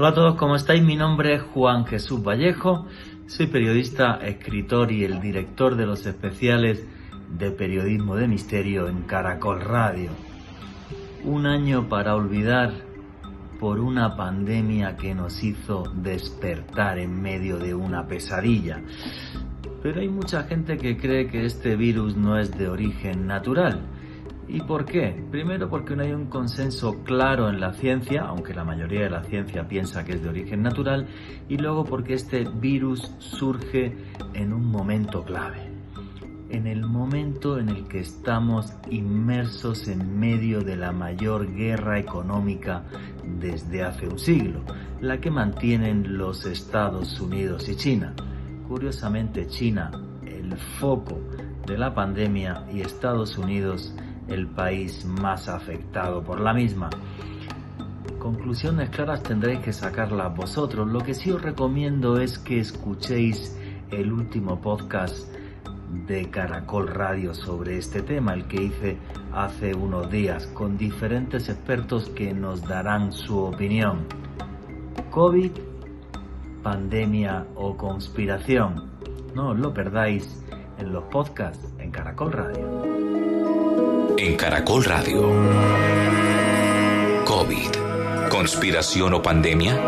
Hola a todos, ¿cómo estáis? Mi nombre es Juan Jesús Vallejo, soy periodista, escritor y el director de los especiales de Periodismo de Misterio en Caracol Radio. Un año para olvidar por una pandemia que nos hizo despertar en medio de una pesadilla. Pero hay mucha gente que cree que este virus no es de origen natural. ¿Y por qué? Primero porque no hay un consenso claro en la ciencia, aunque la mayoría de la ciencia piensa que es de origen natural, y luego porque este virus surge en un momento clave, en el momento en el que estamos inmersos en medio de la mayor guerra económica desde hace un siglo, la que mantienen los Estados Unidos y China. Curiosamente, China, el foco de la pandemia, y Estados Unidos, el país más afectado por la misma. Conclusiones claras tendréis que sacarlas vosotros. Lo que sí os recomiendo es que escuchéis el último podcast de Caracol Radio sobre este tema, el que hice hace unos días, con diferentes expertos que nos darán su opinión. COVID, pandemia o conspiración. No os lo perdáis en los podcasts en Caracol Radio. En Caracol Radio. COVID, conspiración o pandemia.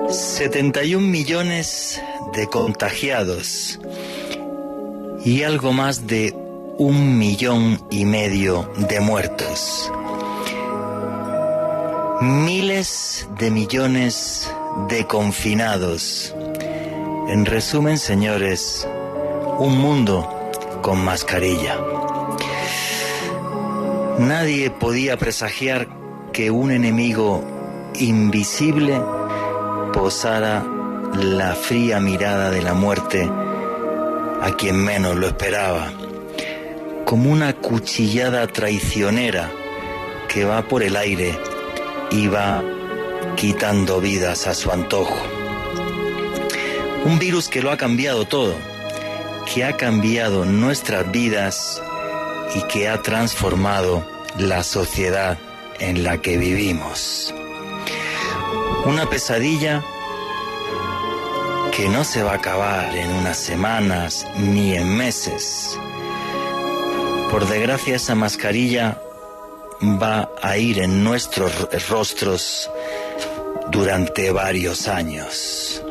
$71 millones de contagiados y algo más de 1,5 millones de muertos. Miles de millones de confinados. En resumen, señores, un mundo con mascarilla. Nadie podía presagiar que un enemigo invisible posara la fría mirada de la muerte a quien menos lo esperaba, como una cuchillada traicionera que va por el aire y va quitando vidas a su antojo. Un virus que lo ha cambiado todo, que ha cambiado nuestras vidas y que ha transformado la sociedad en la que vivimos. Una pesadilla que no se va a acabar en unas semanas ni en meses. Por desgracia, esa mascarilla va a ir en nuestros rostros durante varios años.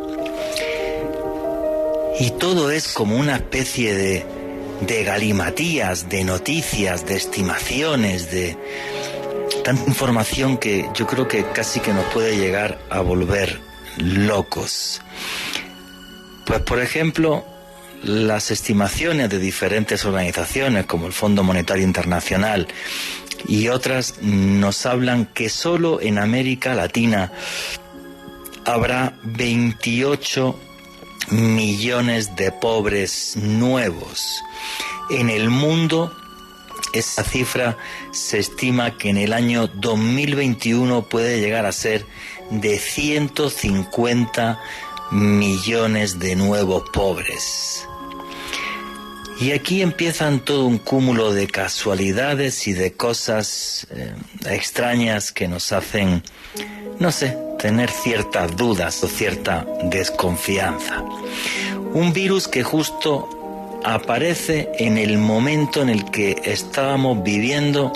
Y todo es como una especie de galimatías, de noticias, de estimaciones, de tanta información que yo creo que casi que nos puede llegar a volver locos. Pues, por ejemplo, las estimaciones de diferentes organizaciones como el Fondo Monetario Internacional y otras nos hablan que solo en América Latina habrá 28 millones de pobres nuevos. En el mundo, esa cifra se estima que en el año 2021 puede llegar a ser de 150 millones de nuevos pobres. Y aquí empiezan todo un cúmulo de casualidades y de cosas extrañas que nos hacen, no sé, tener ciertas dudas o cierta desconfianza. Un virus que justo aparece en el momento en el que estábamos viviendo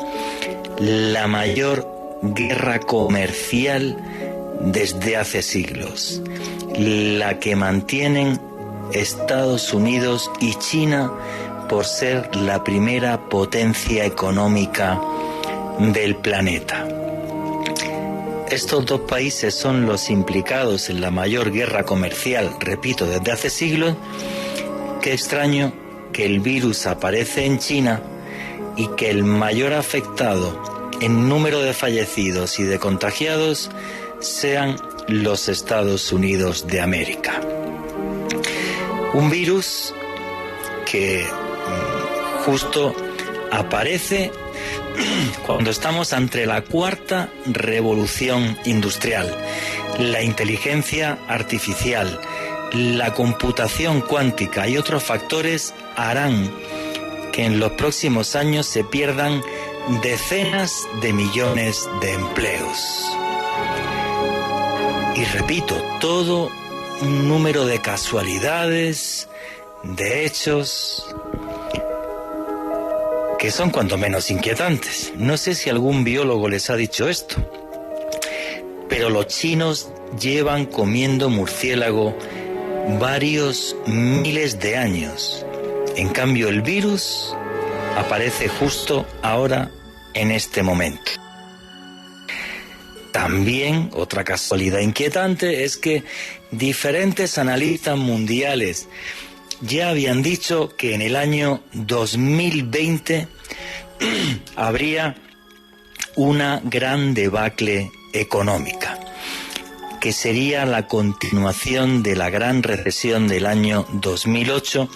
la mayor guerra comercial desde hace siglos, la que mantienen Estados Unidos y China por ser la primera potencia económica del planeta. Estos dos países son los implicados en la mayor guerra comercial, repito, desde hace siglos. Qué extraño que el virus aparece en China y que el mayor afectado en número de fallecidos y de contagiados sean los Estados Unidos de América. Un virus que justo aparece cuando estamos ante la cuarta revolución industrial, la inteligencia artificial, la computación cuántica y otros factores harán que en los próximos años se pierdan decenas de millones de empleos. Y repito, todo un número de casualidades, de hechos que son cuanto menos inquietantes. No sé si algún biólogo les ha dicho esto, pero los chinos llevan comiendo murciélago varios miles de años. En cambio, el virus aparece justo ahora, en este momento. También, otra casualidad inquietante es que diferentes analistas mundiales ya habían dicho que en el año 2020 habría una gran debacle económica, que sería la continuación de la gran recesión del año 2008,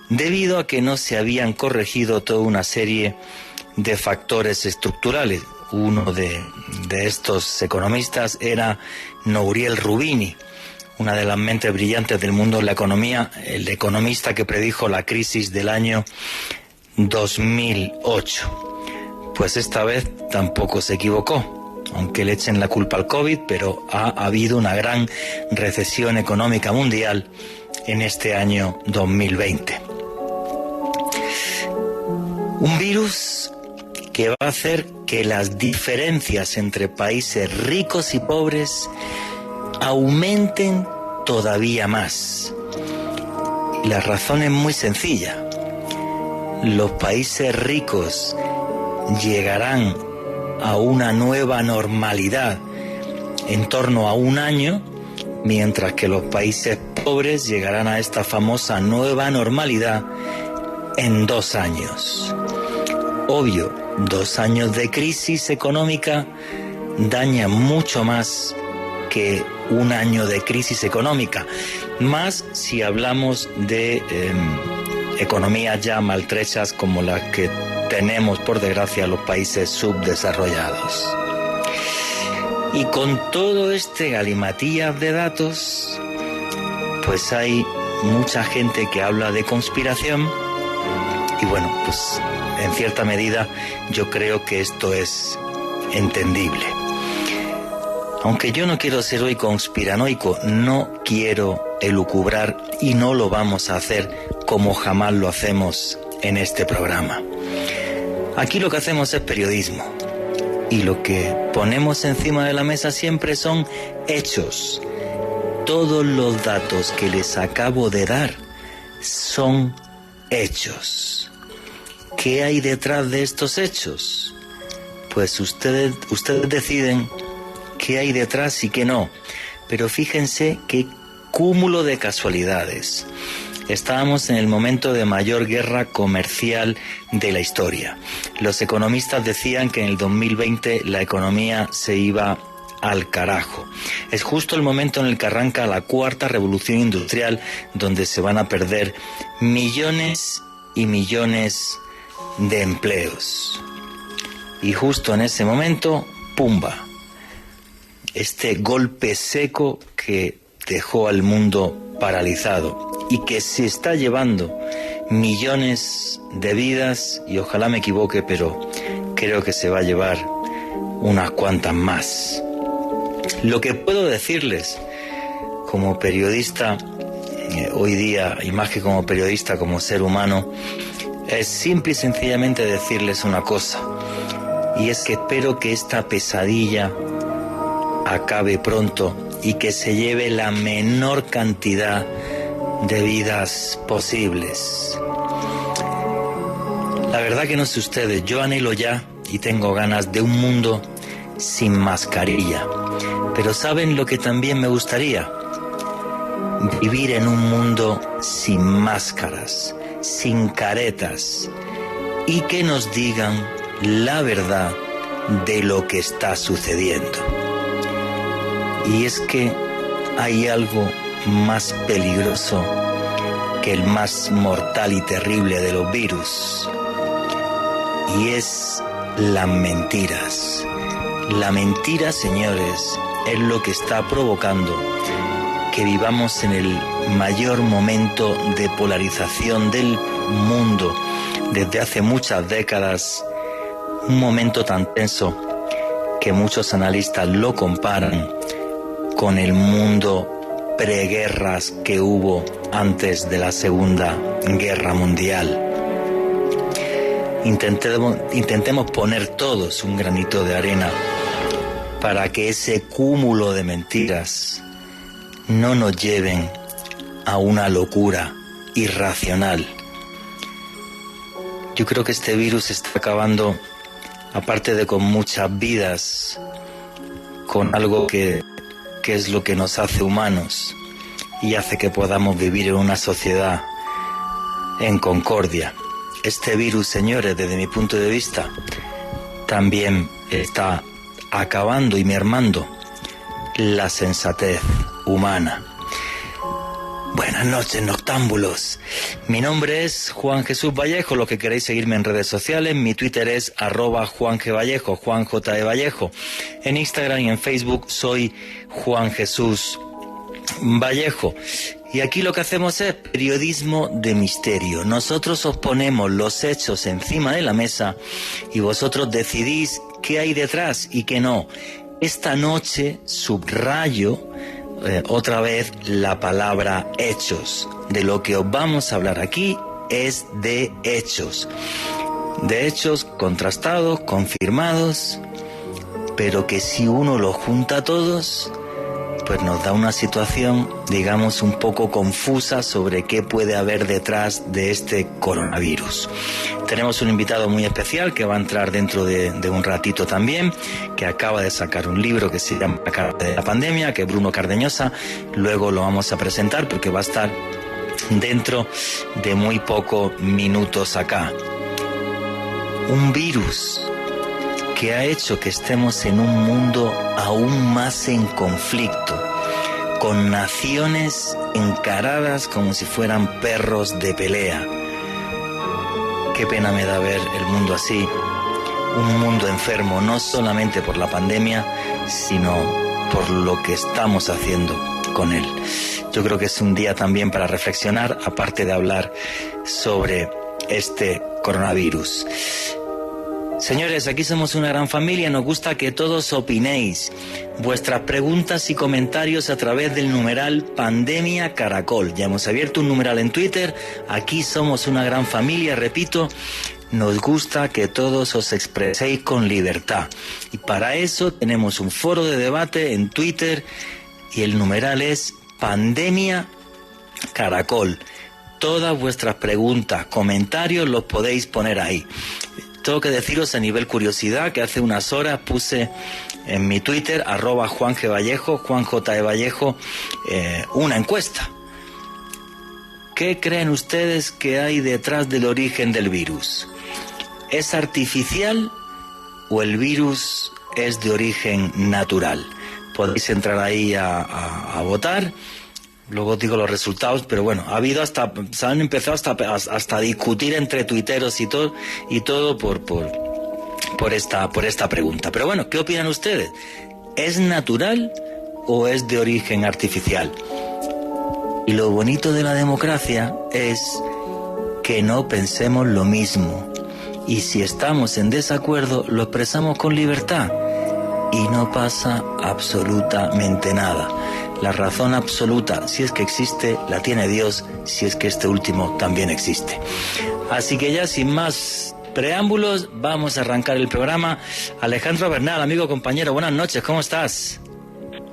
debido a que no se habían corregido toda una serie de factores estructurales. Uno de estos economistas era Nouriel Roubini, una de las mentes brillantes del mundo de la economía, el economista que predijo la crisis del año 2008. Pues esta vez tampoco se equivocó, aunque le echen la culpa al COVID, pero ha habido una gran recesión económica mundial en este año 2020. Un virus que va a hacer que las diferencias entre países ricos y pobres aumenten todavía más. La razón es muy sencilla. Los países ricos llegarán a una nueva normalidad en torno a un año, mientras que los países pobres llegarán a esta famosa nueva normalidad en 2 años. Obvio, 2 años de crisis económica dañan mucho más que un año de crisis económica, más si hablamos de economías ya maltrechas como las que tenemos, por desgracia, los países subdesarrollados. Y con todo este galimatías de datos, pues hay mucha gente que habla de conspiración y bueno, pues en cierta medida yo creo que esto es entendible. Aunque yo no quiero ser hoy conspiranoico, no quiero elucubrar y no lo vamos a hacer como jamás lo hacemos en este programa. Aquí lo que hacemos es periodismo y lo que ponemos encima de la mesa siempre son hechos. Todos los datos que les acabo de dar son hechos. ¿Qué hay detrás de estos hechos? Pues ustedes deciden qué hay detrás y qué no. Pero fíjense qué cúmulo de casualidades. Estábamos en el momento de mayor guerra comercial de la historia. Los economistas decían que en el 2020 la economía se iba al carajo. Es justo el momento en el que arranca la 4ª revolución industrial, donde se van a perder millones y millones de empleos. Y justo en ese momento, ¡pumba!, este golpe seco que dejó al mundo paralizado y que se está llevando millones de vidas, y ojalá me equivoque, pero creo que se va a llevar unas cuantas más. Lo que puedo decirles como periodista, hoy día, y más que como periodista, como ser humano, es simple y sencillamente decirles una cosa, y es que espero que esta pesadilla acabe pronto y que se lleve la menor cantidad de vidas posibles. La verdad que no sé ustedes, yo anhelo ya y tengo ganas de un mundo sin mascarilla. Pero ¿saben lo que también me gustaría? Vivir en un mundo sin máscaras, sin caretas, y que nos digan la verdad de lo que está sucediendo. Y es que hay algo más peligroso que el más mortal y terrible de los virus, y es las mentiras. La mentira, señores, es lo que está provocando que vivamos en el mayor momento de polarización del mundo desde hace muchas décadas, un momento tan tenso que muchos analistas lo comparan con el mundo preguerras que hubo antes de la Segunda Guerra Mundial. Intentemos poner todos un granito de arena para que ese cúmulo de mentiras no nos lleven a una locura irracional. Yo creo que este virus está acabando, aparte de con muchas vidas, con algo que es lo que nos hace humanos y hace que podamos vivir en una sociedad en concordia. Este virus, señores, desde mi punto de vista, también está acabando y mermando la sensatez humana. Buenas noches, noctámbulos. Mi nombre es Juan Jesús Vallejo. Los que queréis seguirme en redes sociales, mi Twitter es @JuanGVallejo, Juan J. E. Vallejo. En Instagram y en Facebook soy Juan Jesús Vallejo. Y aquí lo que hacemos es periodismo de misterio. Nosotros os ponemos los hechos encima de la mesa y vosotros decidís qué hay detrás y qué no. Esta noche subrayo otra vez la palabra hechos. De lo que os vamos a hablar aquí es de hechos contrastados, confirmados, pero que si uno los junta todos, pues nos da una situación, digamos, un poco confusa sobre qué puede haber detrás de este coronavirus. Tenemos un invitado muy especial que va a entrar dentro de un ratito también, que acaba de sacar un libro que se llama La cara de la pandemia, que es Bruno Cardeñosa. Luego lo vamos a presentar porque va a estar dentro de muy pocos minutos acá. Un virus que ha hecho que estemos en un mundo aún más en conflicto, con naciones encaradas como si fueran perros de pelea. Qué pena me da ver el mundo así, un mundo enfermo, no solamente por la pandemia, sino por lo que estamos haciendo con él. Yo creo que es un día también para reflexionar, aparte de hablar sobre este coronavirus. Señores, aquí somos una gran familia, nos gusta que todos opinéis. Vuestras preguntas y comentarios a través del numeral Pandemia Caracol. Ya hemos abierto un numeral en Twitter, aquí somos una gran familia, repito, nos gusta que todos os expreséis con libertad. Y para eso tenemos un foro de debate en Twitter y el numeral es Pandemia Caracol. Todas vuestras preguntas, comentarios los podéis poner ahí. Tengo que deciros a nivel curiosidad que hace unas horas puse en mi Twitter, @JuanGVallejo, Juan J. E. Vallejo, una encuesta. ¿Qué creen ustedes que hay detrás del origen del virus? ¿Es artificial o el virus es de origen natural? Podéis entrar ahí a votar. Luego os digo los resultados, pero bueno, se han empezado hasta a discutir entre tuiteros y todo por esta pregunta. Pero bueno, ¿qué opinan ustedes? ¿Es natural o es de origen artificial? Y lo bonito de la democracia es que no pensemos lo mismo. Y si estamos en desacuerdo, lo expresamos con libertad. Y no pasa absolutamente nada. La razón absoluta, si es que existe, la tiene Dios, si es que este último también existe. Así que ya sin más preámbulos, vamos a arrancar el programa. Alejandro Bernal, amigo, compañero, buenas noches, ¿cómo estás?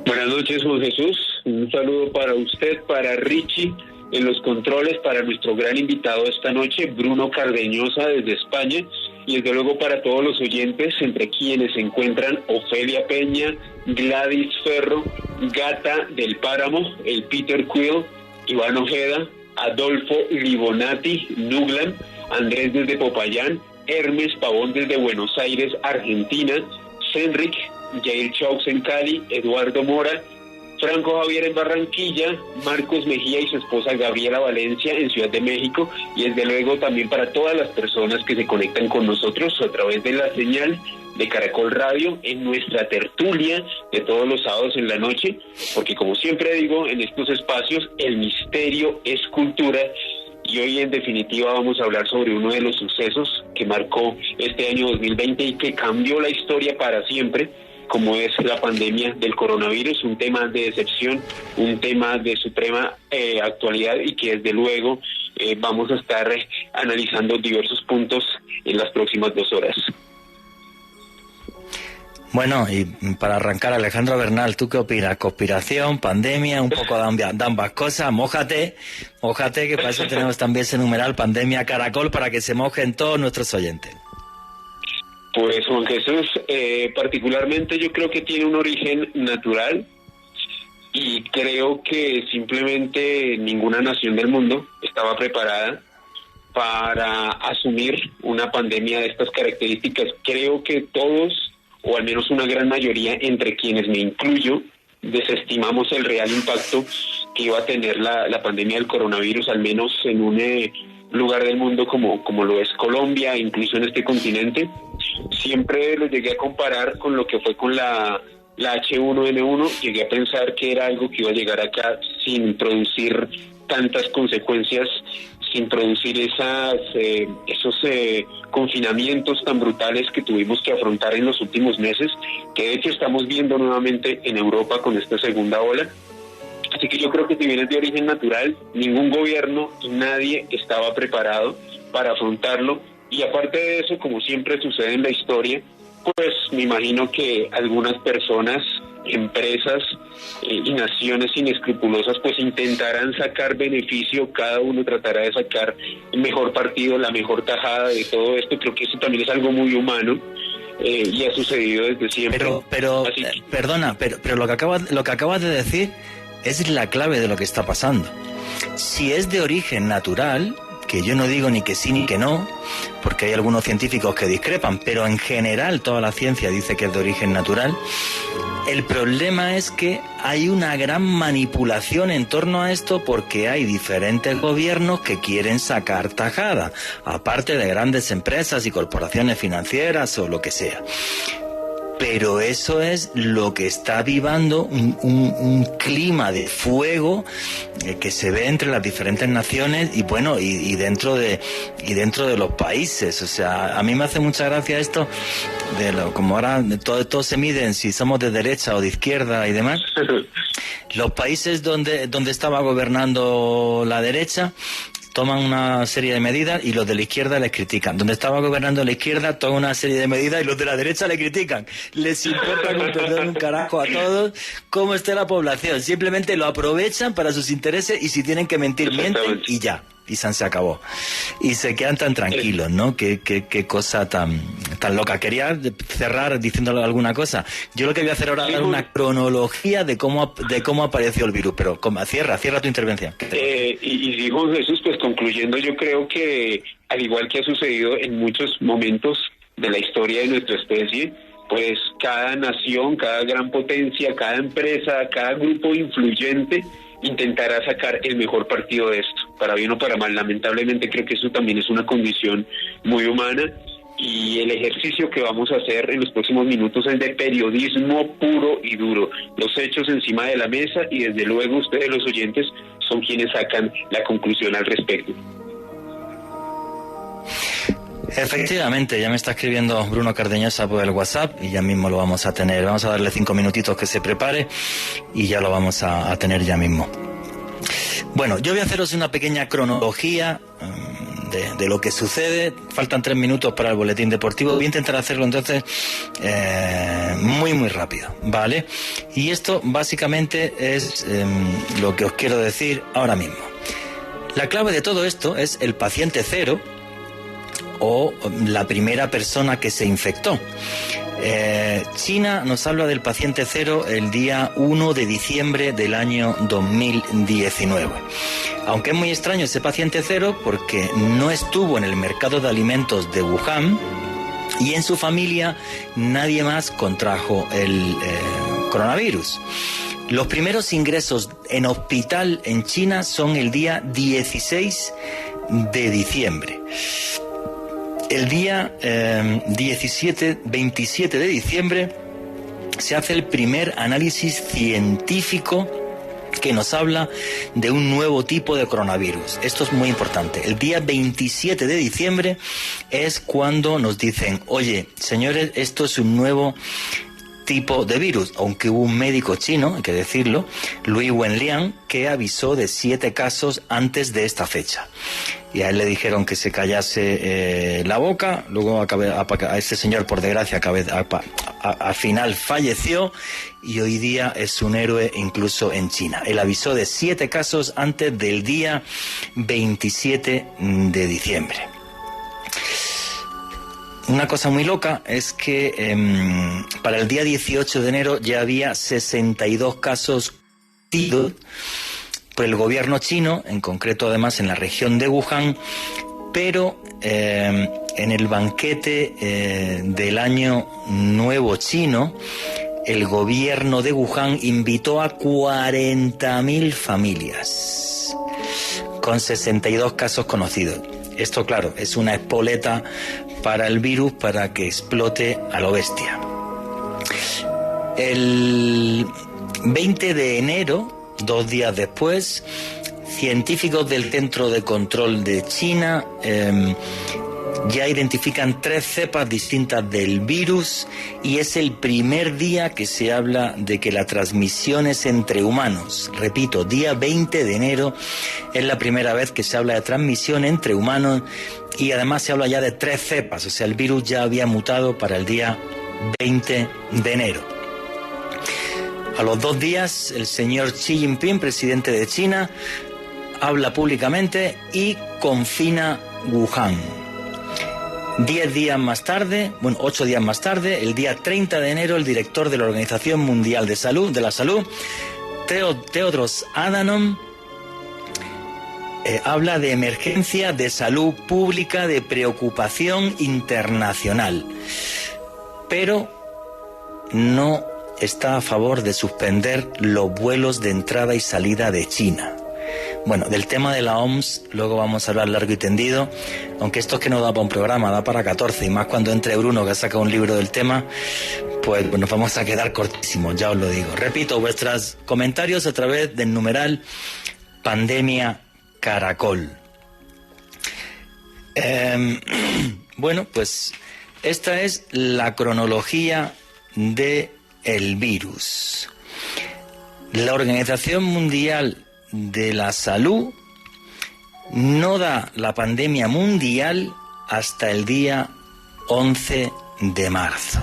Buenas noches, Juan Jesús. Un saludo para usted, para Richie en los controles, para nuestro gran invitado esta noche, Bruno Cardeñosa desde España, y desde luego para todos los oyentes, entre quienes se encuentran Ofelia Peña, Gladys Ferro, Gata del Páramo, el Peter Quill, Iván Ojeda, Adolfo Libonati, Nuglam, Andrés desde Popayán, Hermes Pavón desde Buenos Aires, Argentina, Senrik, Jair Chaux en Cali, Eduardo Mora, Franco Javier en Barranquilla, Marcos Mejía y su esposa Gabriela Valencia en Ciudad de México, y desde luego también para todas las personas que se conectan con nosotros a través de la señal de Caracol Radio, en nuestra tertulia de todos los sábados en la noche, porque como siempre digo en estos espacios, el misterio es cultura. Y hoy en definitiva vamos a hablar sobre uno de los sucesos que marcó este año 2020 y que cambió la historia para siempre, como es la pandemia del coronavirus, un tema de excepción, un tema de suprema actualidad y que desde luego vamos a estar analizando diversos puntos en las próximas 2 horas. Bueno, y para arrancar, Alejandro Bernal, ¿tú qué opinas? ¿Conspiración, pandemia, un poco de ambas cosas? Mójate, que para eso tenemos también ese numeral Pandemia Caracol para que se mojen todos nuestros oyentes. Pues Juan Jesús, particularmente yo creo que tiene un origen natural y creo que simplemente ninguna nación del mundo estaba preparada para asumir una pandemia de estas características. Creo que todos, o al menos una gran mayoría, entre quienes me incluyo, desestimamos el real impacto que iba a tener la pandemia del coronavirus, al menos en un lugar del mundo como lo es Colombia, incluso en este continente. Siempre lo llegué a comparar con lo que fue con la H1N1, llegué a pensar que era algo que iba a llegar acá sin producir tantas consecuencias, sin producir esos confinamientos tan brutales que tuvimos que afrontar en los últimos meses, que de hecho estamos viendo nuevamente en Europa con esta segunda ola. Así que yo creo que si bien es de origen natural, ningún gobierno y nadie estaba preparado para afrontarlo. Y aparte de eso, como siempre sucede en la historia, pues me imagino que algunas personas, empresas y naciones inescrupulosas pues intentarán sacar beneficio, cada uno tratará de sacar el mejor partido, la mejor tajada de todo esto. Creo que eso también es algo muy humano y ha sucedido desde siempre. Perdona, pero lo que acabas de decir es la clave de lo que está pasando. Si es de origen natural, que yo no digo ni que sí ni que no, porque hay algunos científicos que discrepan, pero en general toda la ciencia dice que es de origen natural. El problema es que hay una gran manipulación en torno a esto porque hay diferentes gobiernos que quieren sacar tajada, aparte de grandes empresas y corporaciones financieras o lo que sea. Pero eso es lo que está avivando un clima de fuego que se ve entre las diferentes naciones y bueno, y dentro de los países. O sea, a mí me hace mucha gracia esto como ahora todo se mide en si somos de derecha o de izquierda y demás. Los países donde estaba gobernando la derecha toman una serie de medidas y los de la izquierda les critican. Donde estaba gobernando la izquierda toman una serie de medidas y los de la derecha le critican. Les importa con perdón un carajo a todos cómo esté la población. Simplemente lo aprovechan para sus intereses y si tienen que mentir, mienten y ya. Y se acabó. Y se quedan tan tranquilos, ¿no? Qué cosa tan loca. Quería cerrar diciéndole alguna cosa. Yo lo que voy a hacer ahora es dar una cronología de cómo apareció el virus, pero cierra tu intervención. Y dijo Jesús, pues concluyendo, yo creo que al igual que ha sucedido en muchos momentos de la historia de nuestra especie, pues cada nación, cada gran potencia, cada empresa, cada grupo influyente intentará sacar el mejor partido de esto, para bien o para mal. Lamentablemente creo que eso también es una condición muy humana y el ejercicio que vamos a hacer en los próximos minutos es de periodismo puro y duro, los hechos encima de la mesa y desde luego ustedes los oyentes son quienes sacan la conclusión al respecto. Efectivamente, ya me está escribiendo Bruno Cardeñosa por el WhatsApp y ya mismo lo vamos a tener. Vamos a darle 5 minutitos que se prepare y ya lo vamos a tener ya mismo. Bueno, yo voy a haceros una pequeña cronología de lo que sucede. Faltan 3 minutos para el boletín deportivo. Voy a intentar hacerlo entonces muy muy rápido, ¿vale? Y esto básicamente es lo que os quiero decir ahora mismo. La clave de todo esto es el paciente cero, o la primera persona que se infectó. China nos habla del paciente cero el día 1 de diciembre del año 2019. Aunque es muy extraño ese paciente cero porque no estuvo en el mercado de alimentos de Wuhan y en su familia nadie más contrajo el coronavirus. Los primeros ingresos en hospital en China son el día 16 de diciembre. El día 27 de diciembre se hace el primer análisis científico que nos habla de un nuevo tipo de coronavirus. Esto es muy importante. El día 27 de diciembre es cuando nos dicen, oye, señores, esto es un nuevo tipo de virus, aunque hubo un médico chino, hay que decirlo, Lui Wenliang, que avisó de 7 casos antes de esta fecha. Y a él le dijeron que se callase la boca, luego a ese señor, por desgracia, al final falleció y hoy día es un héroe incluso en China. Él avisó de 7 casos antes del día 27 de diciembre. Una cosa muy loca es que para el día 18 de enero ya había 62 casos por el gobierno chino, en concreto además en la región de Wuhan, pero en el banquete del Año Nuevo Chino, el gobierno de Wuhan invitó a 40.000 familias, con 62 casos conocidos. Esto, claro, es una espoleta para el virus para que explote a lo bestia. El 20 de enero, 2 días después, científicos del Centro de Control de China ya identifican 3 cepas distintas del virus y es el primer día que se habla de que la transmisión es entre humanos. Repito, día 20 de enero es la primera vez que se habla de transmisión entre humanos y además se habla ya de 3 cepas, o sea, el virus ya había mutado para el día 20 de enero. A los 2 días, el señor Xi Jinping, presidente de China, habla públicamente y confina Wuhan. 10 días más tarde, 8 días más tarde, el día 30 de enero, el director de la Organización Mundial de la Salud, Tedros Adhanom, habla de emergencia de salud pública, de preocupación internacional, pero no está a favor de suspender los vuelos de entrada y salida de China. Bueno, del tema de la OMS luego vamos a hablar largo y tendido, aunque esto es que no da para un programa, da para 14, y más cuando entre Bruno, que ha sacado un libro del tema, pues nos vamos a quedar cortísimos, ya os lo digo. Repito, vuestros comentarios a través del numeral Pandemia Caracol. Bueno, pues esta es la cronología del virus. La Organización Mundial de la Salud no da la pandemia mundial hasta el día 11 de marzo,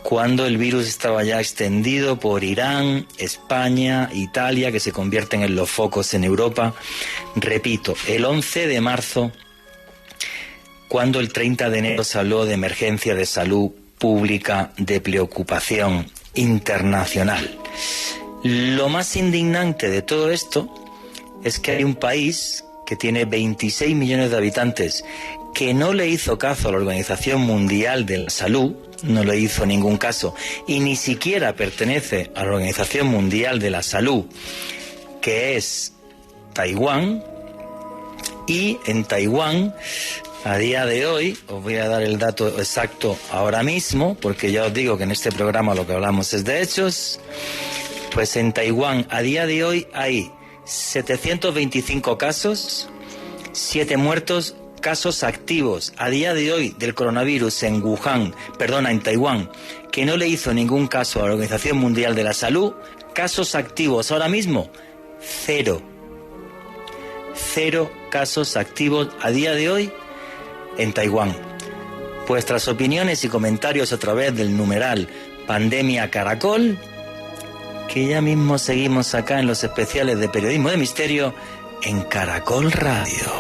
cuando el virus estaba ya extendido por Irán, España, Italia, que se convierten en los focos en Europa. Repito, el 11 de marzo, cuando el 30 de enero se habló de emergencia de salud pública, de preocupación internacional. Lo más indignante de todo esto es que hay un país que tiene 26 millones de habitantes que no le hizo caso a la Organización Mundial de la Salud, no le hizo ningún caso, y ni siquiera pertenece a la Organización Mundial de la Salud, que es Taiwán. Y en Taiwán, a día de hoy, os voy a dar el dato exacto ahora mismo, porque ya os digo que en este programa lo que hablamos es de hechos. Pues en Taiwán, a día de hoy, hay 725 casos, 7 muertos, casos activos a día de hoy del coronavirus en Taiwán, que no le hizo ningún caso a la Organización Mundial de la Salud. Casos activos ahora mismo, 0. 0 casos activos a día de hoy en Taiwán. Vuestras opiniones y comentarios a través del numeral Pandemia Caracol, que ya mismo seguimos acá en los especiales de Periodismo de Misterio en Caracol Radio.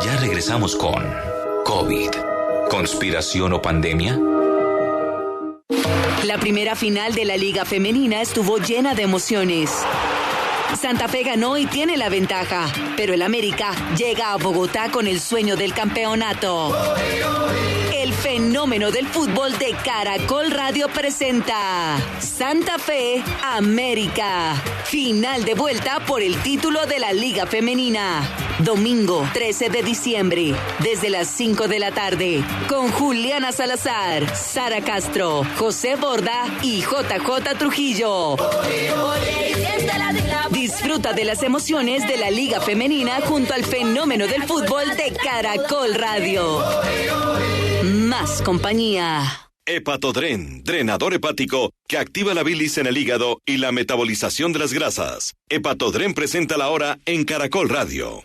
Ya regresamos con COVID, ¿conspiración o pandemia? La primera final de la Liga Femenina estuvo llena de emociones. Santa Fe ganó y tiene la ventaja, pero el América llega a Bogotá con el sueño del campeonato. El fenómeno del fútbol de Caracol Radio presenta Santa Fe América. Final de vuelta por el título de la Liga Femenina. Domingo 13 de diciembre, desde las 5 de la tarde, con Juliana Salazar, Sara Castro, José Borda y JJ Trujillo. Disfruta de las emociones de la Liga Femenina junto al fenómeno del fútbol de Caracol Radio. Más compañía. Hepatodren, drenador hepático que activa la bilis en el hígado y la metabolización de las grasas. Hepatodren presenta la hora en Caracol Radio.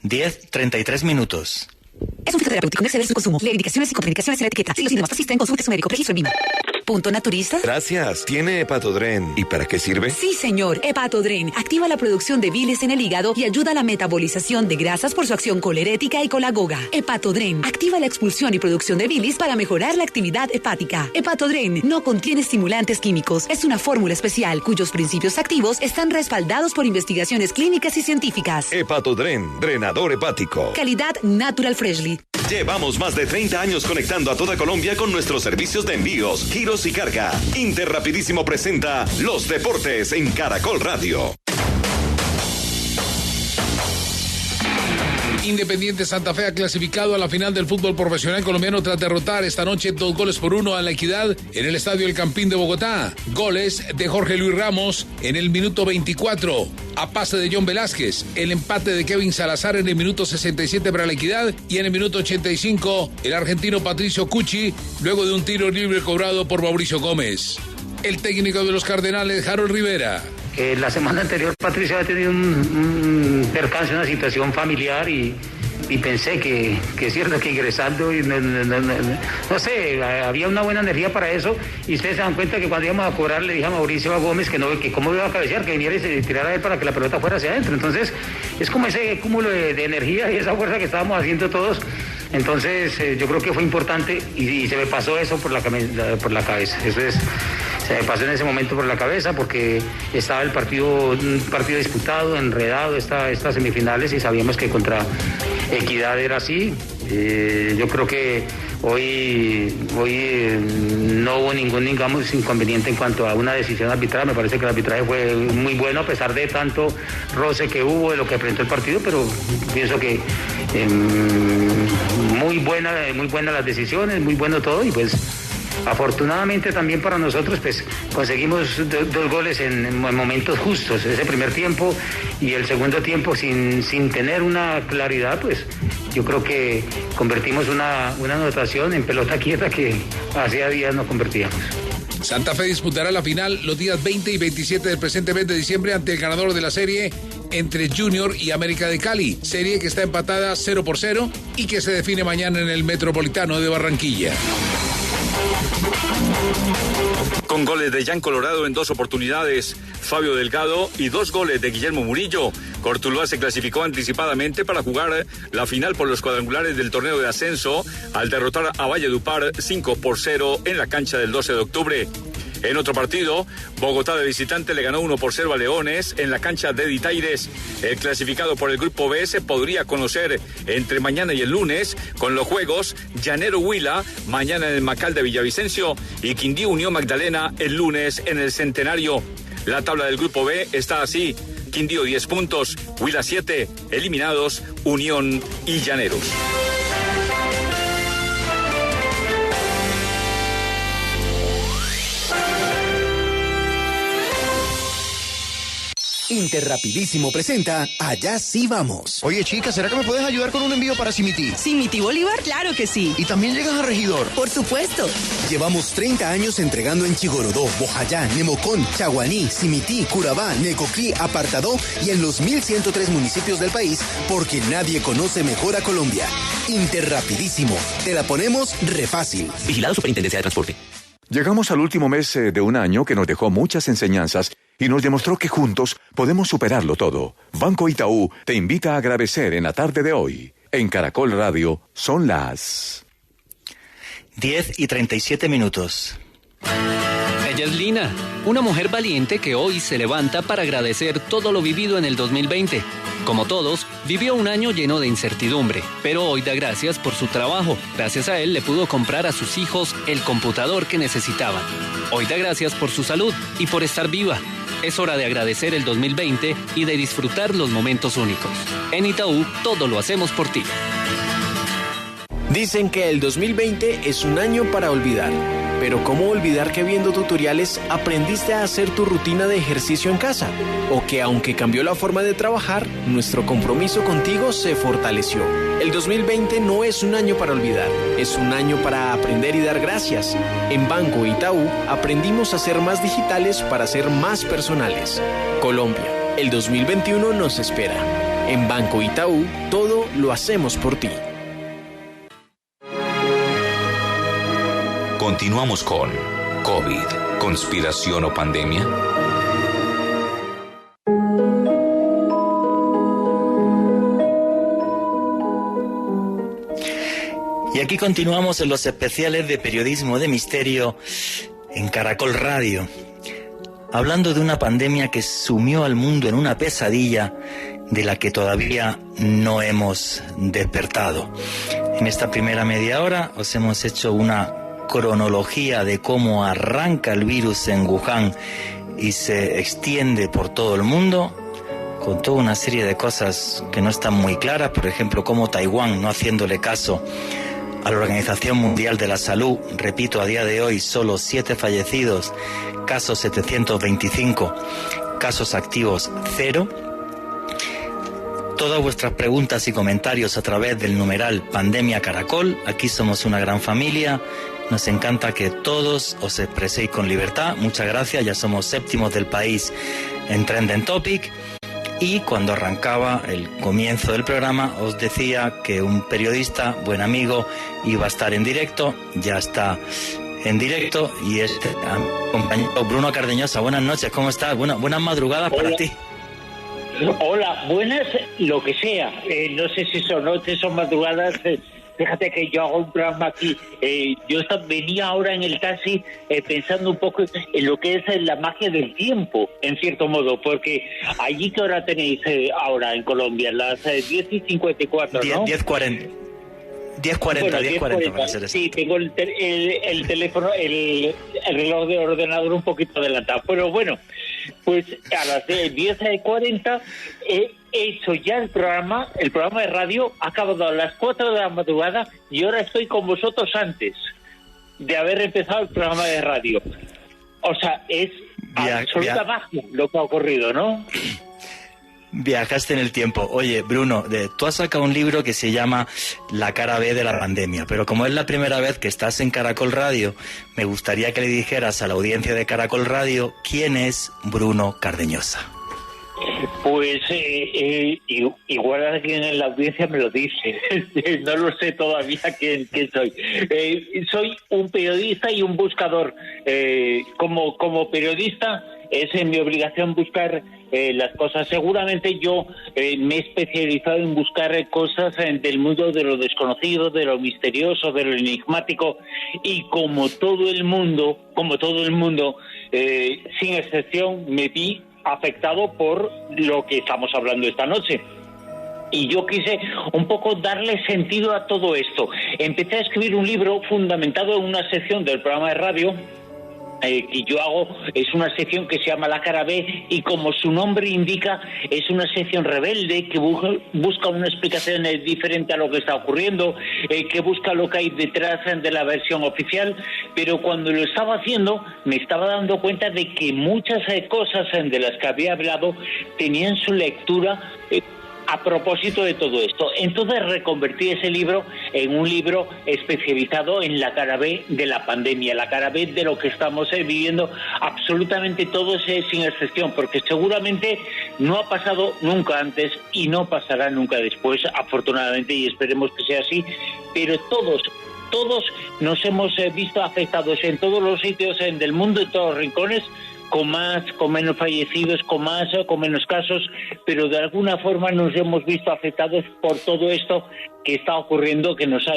10:33 minutos. Es un fitoterapéutico, no exceder su consumo. Lee indicaciones y contraindicaciones en la etiqueta. Si los síntomas persisten, consulte a su médico. Registro en BIMA. ¿Punto naturista? Gracias. ¿Tiene Hepatodren? ¿Y para qué sirve? Sí, señor. Hepatodren activa la producción de bilis en el hígado y ayuda a la metabolización de grasas por su acción colerética y colagoga. Hepatodren activa la expulsión y producción de bilis para mejorar la actividad hepática. Hepatodren no contiene estimulantes químicos. Es una fórmula especial cuyos principios activos están respaldados por investigaciones clínicas y científicas. Hepatodren, drenador hepático. Calidad Natural Freshly. Llevamos más de 30 años conectando a toda Colombia con nuestros servicios de envíos, giros y carga. Interrapidísimo presenta Los Deportes en Caracol Radio. Independiente Santa Fe ha clasificado a la final del fútbol profesional colombiano tras derrotar esta noche 2-1 a La Equidad en el Estadio El Campín de Bogotá. Goles de Jorge Luis Ramos en el minuto 24, a pase de John Velázquez, el empate de Kevin Salazar en el minuto 67 para La Equidad y en el minuto 85 el argentino Patricio Cucci luego de un tiro libre cobrado por Mauricio Gómez. El técnico de los Cardenales, Harold Rivera. La semana anterior Patricia había tenido un percance, una situación familiar y pensé que es cierto que ingresando y no sé, había una buena energía para eso y ustedes se dan cuenta que cuando íbamos a cobrar le dije a Mauricio Gómez que cómo iba a cabecear, que viniera y se tirara a él para que la pelota fuera hacia adentro. Entonces es como ese cúmulo de energía y esa fuerza que estábamos haciendo todos. Entonces yo creo que fue importante y se me pasó eso por la cabeza. Eso es, se me pasó en ese momento por la cabeza porque estaba un partido disputado, enredado estas semifinales y sabíamos que contra Equidad era así. Yo creo que hoy no hubo ningún inconveniente en cuanto a una decisión arbitral. Me parece que el arbitraje fue muy bueno a pesar de tanto roce que hubo de lo que presentó el partido, pero pienso que muy buenas las decisiones, muy bueno todo y pues afortunadamente también para nosotros pues conseguimos dos goles en momentos justos, ese primer tiempo y el segundo tiempo sin tener una claridad, pues yo creo que convertimos una anotación en pelota quieta que hacía días no convertíamos. Santa Fe disputará la final los días 20 y 27 del presente mes de diciembre ante el ganador de la serie entre Junior y América de Cali, serie que está empatada 0-0 y que se define mañana en el Metropolitano de Barranquilla. Con goles de Jan Colorado en 2 oportunidades, Fabio Delgado y 2 goles de Guillermo Murillo, Cortuluá se clasificó anticipadamente para jugar la final por los cuadrangulares del torneo de ascenso al derrotar a Valledupar 5-0 en la cancha del 12 de octubre. En otro partido, Bogotá de visitante le ganó 1-0 a Leones en la cancha de Ditaires. El clasificado por el Grupo B se podría conocer entre mañana y el lunes con los juegos Llanero Huila, mañana en el Macal de Villavicencio y Quindío Unión Magdalena el lunes en el Centenario. La tabla del Grupo B está así: Quindío 10 puntos, Huila 7, eliminados Unión y Llaneros. Interrapidísimo presenta Allá sí vamos. Oye, chica, ¿será que me puedes ayudar con un envío para Simití? ¿Simití Bolívar? Claro que sí. ¿Y también llegas a Regidor? Por supuesto. Llevamos 30 años entregando en Chigorodó, Bojayá, Nemocón, Chaguaní, Simití, Curabá, Necoclí, Apartadó y en los 1103 municipios del país, porque nadie conoce mejor a Colombia. Interrapidísimo. Te la ponemos re fácil. Vigilado Superintendencia de Transporte. Llegamos al último mes de un año que nos dejó muchas enseñanzas y nos demostró que juntos podemos superarlo todo. Banco Itaú te invita a agradecer en la tarde de hoy. En Caracol Radio son las 10:37 minutos. Ella es Lina, una mujer valiente que hoy se levanta para agradecer todo lo vivido en el 2020. Como todos, vivió un año lleno de incertidumbre, pero hoy da gracias por su trabajo. Gracias a él le pudo comprar a sus hijos el computador que necesitaban. Hoy da gracias por su salud y por estar viva. Es hora de agradecer el 2020 y de disfrutar los momentos únicos. En Itaú, todo lo hacemos por ti. Dicen que el 2020 es un año para olvidar. Pero ¿cómo olvidar que viendo tutoriales aprendiste a hacer tu rutina de ejercicio en casa? O que aunque cambió la forma de trabajar, nuestro compromiso contigo se fortaleció. El 2020 no es un año para olvidar, es un año para aprender y dar gracias. En Banco Itaú aprendimos a ser más digitales para ser más personales. Colombia, el 2021 nos espera. En Banco Itaú, todo lo hacemos por ti. Continuamos con COVID, conspiración o pandemia. Y aquí continuamos en los especiales de periodismo de misterio en Caracol Radio, hablando de una pandemia que sumió al mundo en una pesadilla de la que todavía no hemos despertado. En esta primera media hora os hemos hecho una cronología de cómo arranca el virus en Wuhan y se extiende por todo el mundo, con toda una serie de cosas que no están muy claras, por ejemplo, cómo Taiwán, no haciéndole caso a la Organización Mundial de la Salud, repito, a día de hoy solo 7 fallecidos, casos 725, casos activos 0. Todas vuestras preguntas y comentarios a través del numeral Pandemia Caracol. Aquí somos una gran familia. Nos encanta que todos os expreséis con libertad. Muchas gracias, ya somos 7º del país en Trending Topic. Y cuando arrancaba el comienzo del programa os decía que un periodista, buen amigo, iba a estar en directo. Ya está en directo y compañero Bruno Cardeñosa. Buenas noches, ¿cómo estás? Buenas madrugadas. Hola. Para ti. Hola, buenas, lo que sea. No sé si son noches o madrugadas. Fíjate que yo hago un programa aquí. Yo venía ahora en el taxi pensando un poco en lo que es la magia del tiempo, en cierto modo, porque allí, ¿qué hora tenéis ahora en Colombia? Las 10:54, ¿no? 10:40. 10:40 para ser exacto. Sí, tengo el teléfono, el reloj de ordenador un poquito adelantado. Pero bueno, pues a las 10:40 he hecho ya el programa de radio, ha acabado a las 4 de la madrugada y ahora estoy con vosotros antes de haber empezado el programa de radio. O sea, es absoluta magia lo que ha ocurrido, ¿no? Viajaste en el tiempo. Oye, Bruno, tú has sacado un libro que se llama La cara B de la pandemia, pero como es la primera vez que estás en Caracol Radio, me gustaría que le dijeras a la audiencia de Caracol Radio quién es Bruno Cardeñosa. Pues igual alguien en la audiencia me lo dice. No lo sé todavía quién soy. Soy un periodista y un buscador. Como periodista es mi obligación buscar las cosas. Seguramente yo me he especializado en buscar cosas del mundo de lo desconocido, de lo misterioso, de lo enigmático, y como todo el mundo, sin excepción, me vi afectado por lo que estamos hablando esta noche. Y yo quise un poco darle sentido a todo esto. Empecé a escribir un libro fundamentado en una sección del programa de radio que yo hago. Es una sección que se llama La cara B, y como su nombre indica, es una sección rebelde que busca una explicación diferente a lo que está ocurriendo, que busca lo que hay detrás de la versión oficial. Pero cuando lo estaba haciendo me estaba dando cuenta de que muchas cosas de las que había hablado tenían su lectura a propósito de todo esto. Entonces reconvertí ese libro en un libro especializado en la cara B de la pandemia, la cara B de lo que estamos viviendo absolutamente todos, sin excepción, porque seguramente no ha pasado nunca antes y no pasará nunca después, afortunadamente, y esperemos que sea así, pero todos nos hemos visto afectados en todos los sitios del mundo, en todos los rincones, con menos fallecidos, con más o con menos casos, pero de alguna forma nos hemos visto afectados por todo esto que está ocurriendo, que nos ha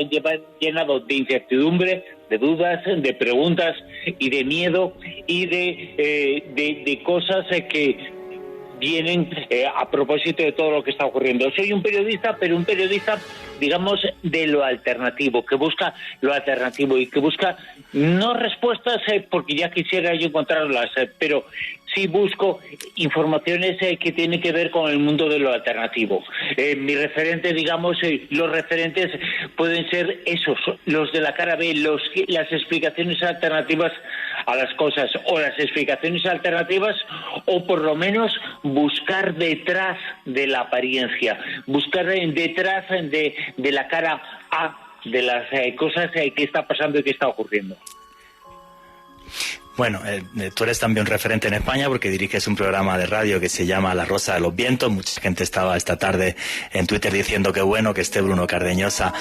llenado de incertidumbre, de dudas, de preguntas y de miedo y de cosas que vienen a propósito de todo lo que está ocurriendo. Soy un periodista, pero un periodista, digamos, de lo alternativo, que busca lo alternativo y que busca no respuestas, porque ya quisiera yo encontrarlas, pero sí busco informaciones que tienen que ver con el mundo de lo alternativo. Mi referente, digamos, los referentes pueden ser esos, los de la cara B, las explicaciones alternativas a las cosas, o las explicaciones alternativas, o por lo menos buscar detrás de la apariencia, buscar detrás de la cara A de las cosas que está pasando y que está ocurriendo. Bueno, tú eres también un referente en España porque diriges un programa de radio que se llama La Rosa de los Vientos. Mucha gente estaba esta tarde en Twitter diciendo que bueno que esté Bruno Cardeñosa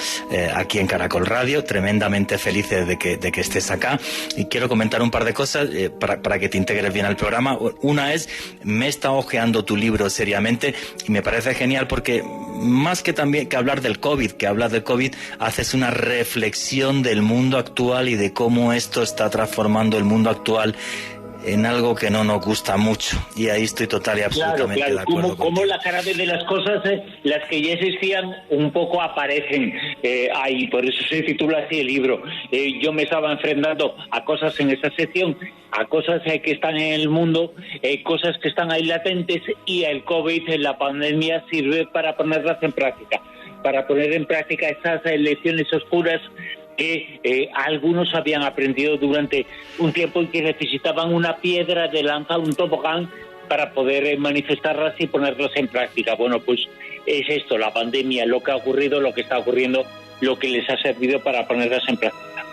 aquí en Caracol Radio. Tremendamente felices de que estés acá. Y quiero comentar un par de cosas para que te integres bien al programa. Una es, me he estado hojeando tu libro seriamente y me parece genial porque más que también que hablar del COVID, haces una reflexión del mundo actual y de cómo esto está transformando el mundo actual en algo que no nos gusta mucho, y ahí estoy total y absolutamente de acuerdo. Como la cara de las cosas, las que ya existían, un poco aparecen ahí, por eso se titula así el libro. Yo me estaba enfrentando a cosas en esta sección, a cosas que están en el mundo, cosas que están ahí latentes, y el COVID, la pandemia, sirve para ponerlas en práctica, para poner en práctica esas lecciones oscuras que algunos habían aprendido durante un tiempo y que necesitaban una piedra de lanza, un tobogán, para poder manifestarlas y ponerlas en práctica. Bueno, pues es esto, la pandemia, lo que ha ocurrido, lo que está ocurriendo, lo que les ha servido para ponerlas en práctica.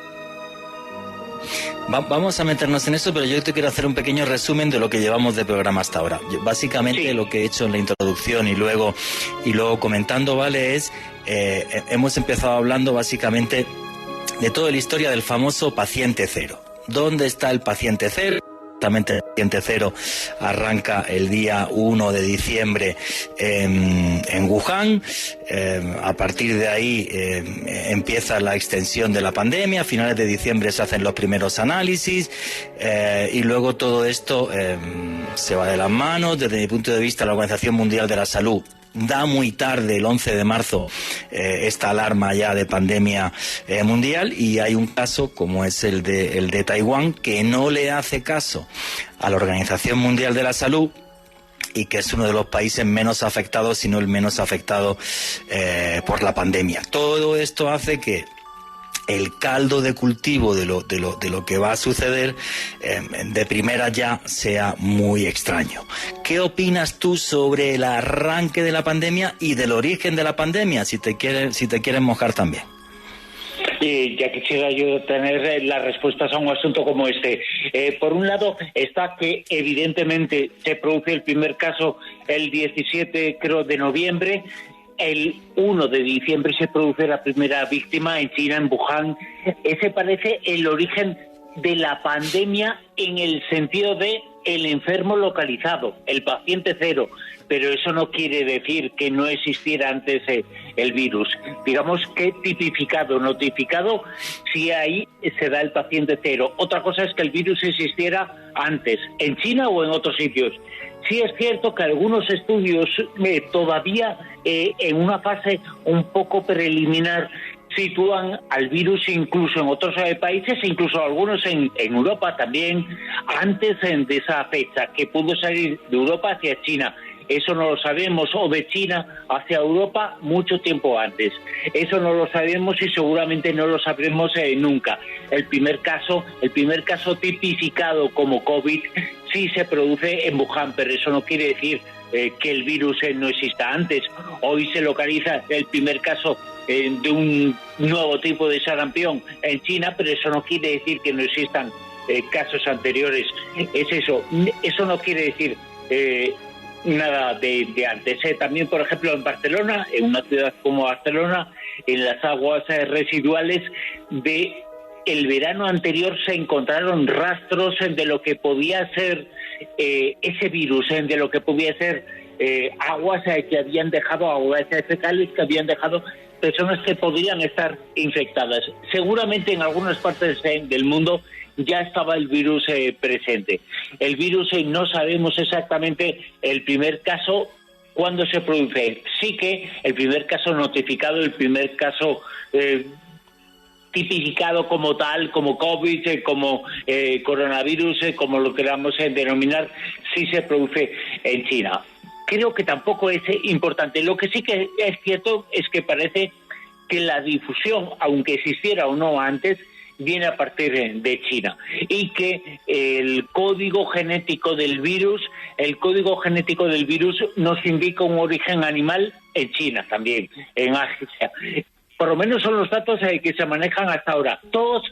Vamos a meternos en eso, pero yo te quiero hacer un pequeño resumen de lo que llevamos de programa hasta ahora. Básicamente lo que he hecho en la introducción y luego comentando, ¿vale? Es hemos empezado hablando básicamente de toda la historia del famoso paciente cero. ¿Dónde está el paciente cero? Exactamente, el paciente cero arranca el día 1 de diciembre en Wuhan. A partir de ahí empieza la extensión de la pandemia. A finales de diciembre se hacen los primeros análisis y luego todo esto se va de las manos. Desde mi punto de vista, la Organización Mundial de la Salud da muy tarde, el 11 de marzo, esta alarma ya de pandemia mundial, y hay un caso como es el de Taiwán, que no le hace caso a la Organización Mundial de la Salud y que es uno de los países menos afectados, si no el menos afectado por la pandemia. Todo esto hace que el caldo de cultivo de lo que va a suceder de primera ya sea muy extraño. ¿Qué opinas tú sobre el arranque de la pandemia y del origen de la pandemia, si te quieres mojar también? Ya quisiera yo tener las respuestas a un asunto como este. Por un lado está que evidentemente se produce el primer caso el 17, creo, de noviembre. El 1 de diciembre se produce la primera víctima en China, en Wuhan. Ese parece el origen de la pandemia en el sentido de el enfermo localizado, el paciente cero. Pero eso no quiere decir que no existiera antes el virus. Digamos que tipificado, notificado, si ahí se da el paciente cero. Otra cosa es que el virus existiera antes, en China o en otros sitios. Sí es cierto que algunos estudios todavía en una fase un poco preliminar sitúan al virus incluso en otros países, incluso algunos en Europa también, antes de esa fecha, que pudo salir de Europa hacia China. Eso no lo sabemos, o de China hacia Europa mucho tiempo antes. Eso no lo sabemos y seguramente no lo sabremos nunca. El primer caso tipificado como COVID sí se produce en Wuhan, pero eso no quiere decir que el virus no exista antes. Hoy se localiza el primer caso de un nuevo tipo de sarampión en China, pero eso no quiere decir que no existan casos anteriores. Es eso no quiere decir nada de antes. También, por ejemplo, en Barcelona, en una ciudad como Barcelona, en las aguas residuales de el verano anterior se encontraron rastros de lo que podía ser ese virus de lo que pudiera ser aguas que habían dejado, aguas fecales que habían dejado personas que podrían estar infectadas. Seguramente en algunas partes del mundo ya estaba el virus presente. El virus no sabemos exactamente el primer caso cuándo se produce. Sí que el primer caso notificado, el primer caso tipificado como tal, como COVID, como coronavirus, como lo queramos denominar, sí se produce en China. Creo que tampoco es importante. Lo que sí que es cierto es que parece que la difusión, aunque existiera o no antes, viene a partir de China, y que el código genético del virus nos indica un origen animal en China también, en Asia. Por lo menos son los datos que se manejan hasta ahora. Todos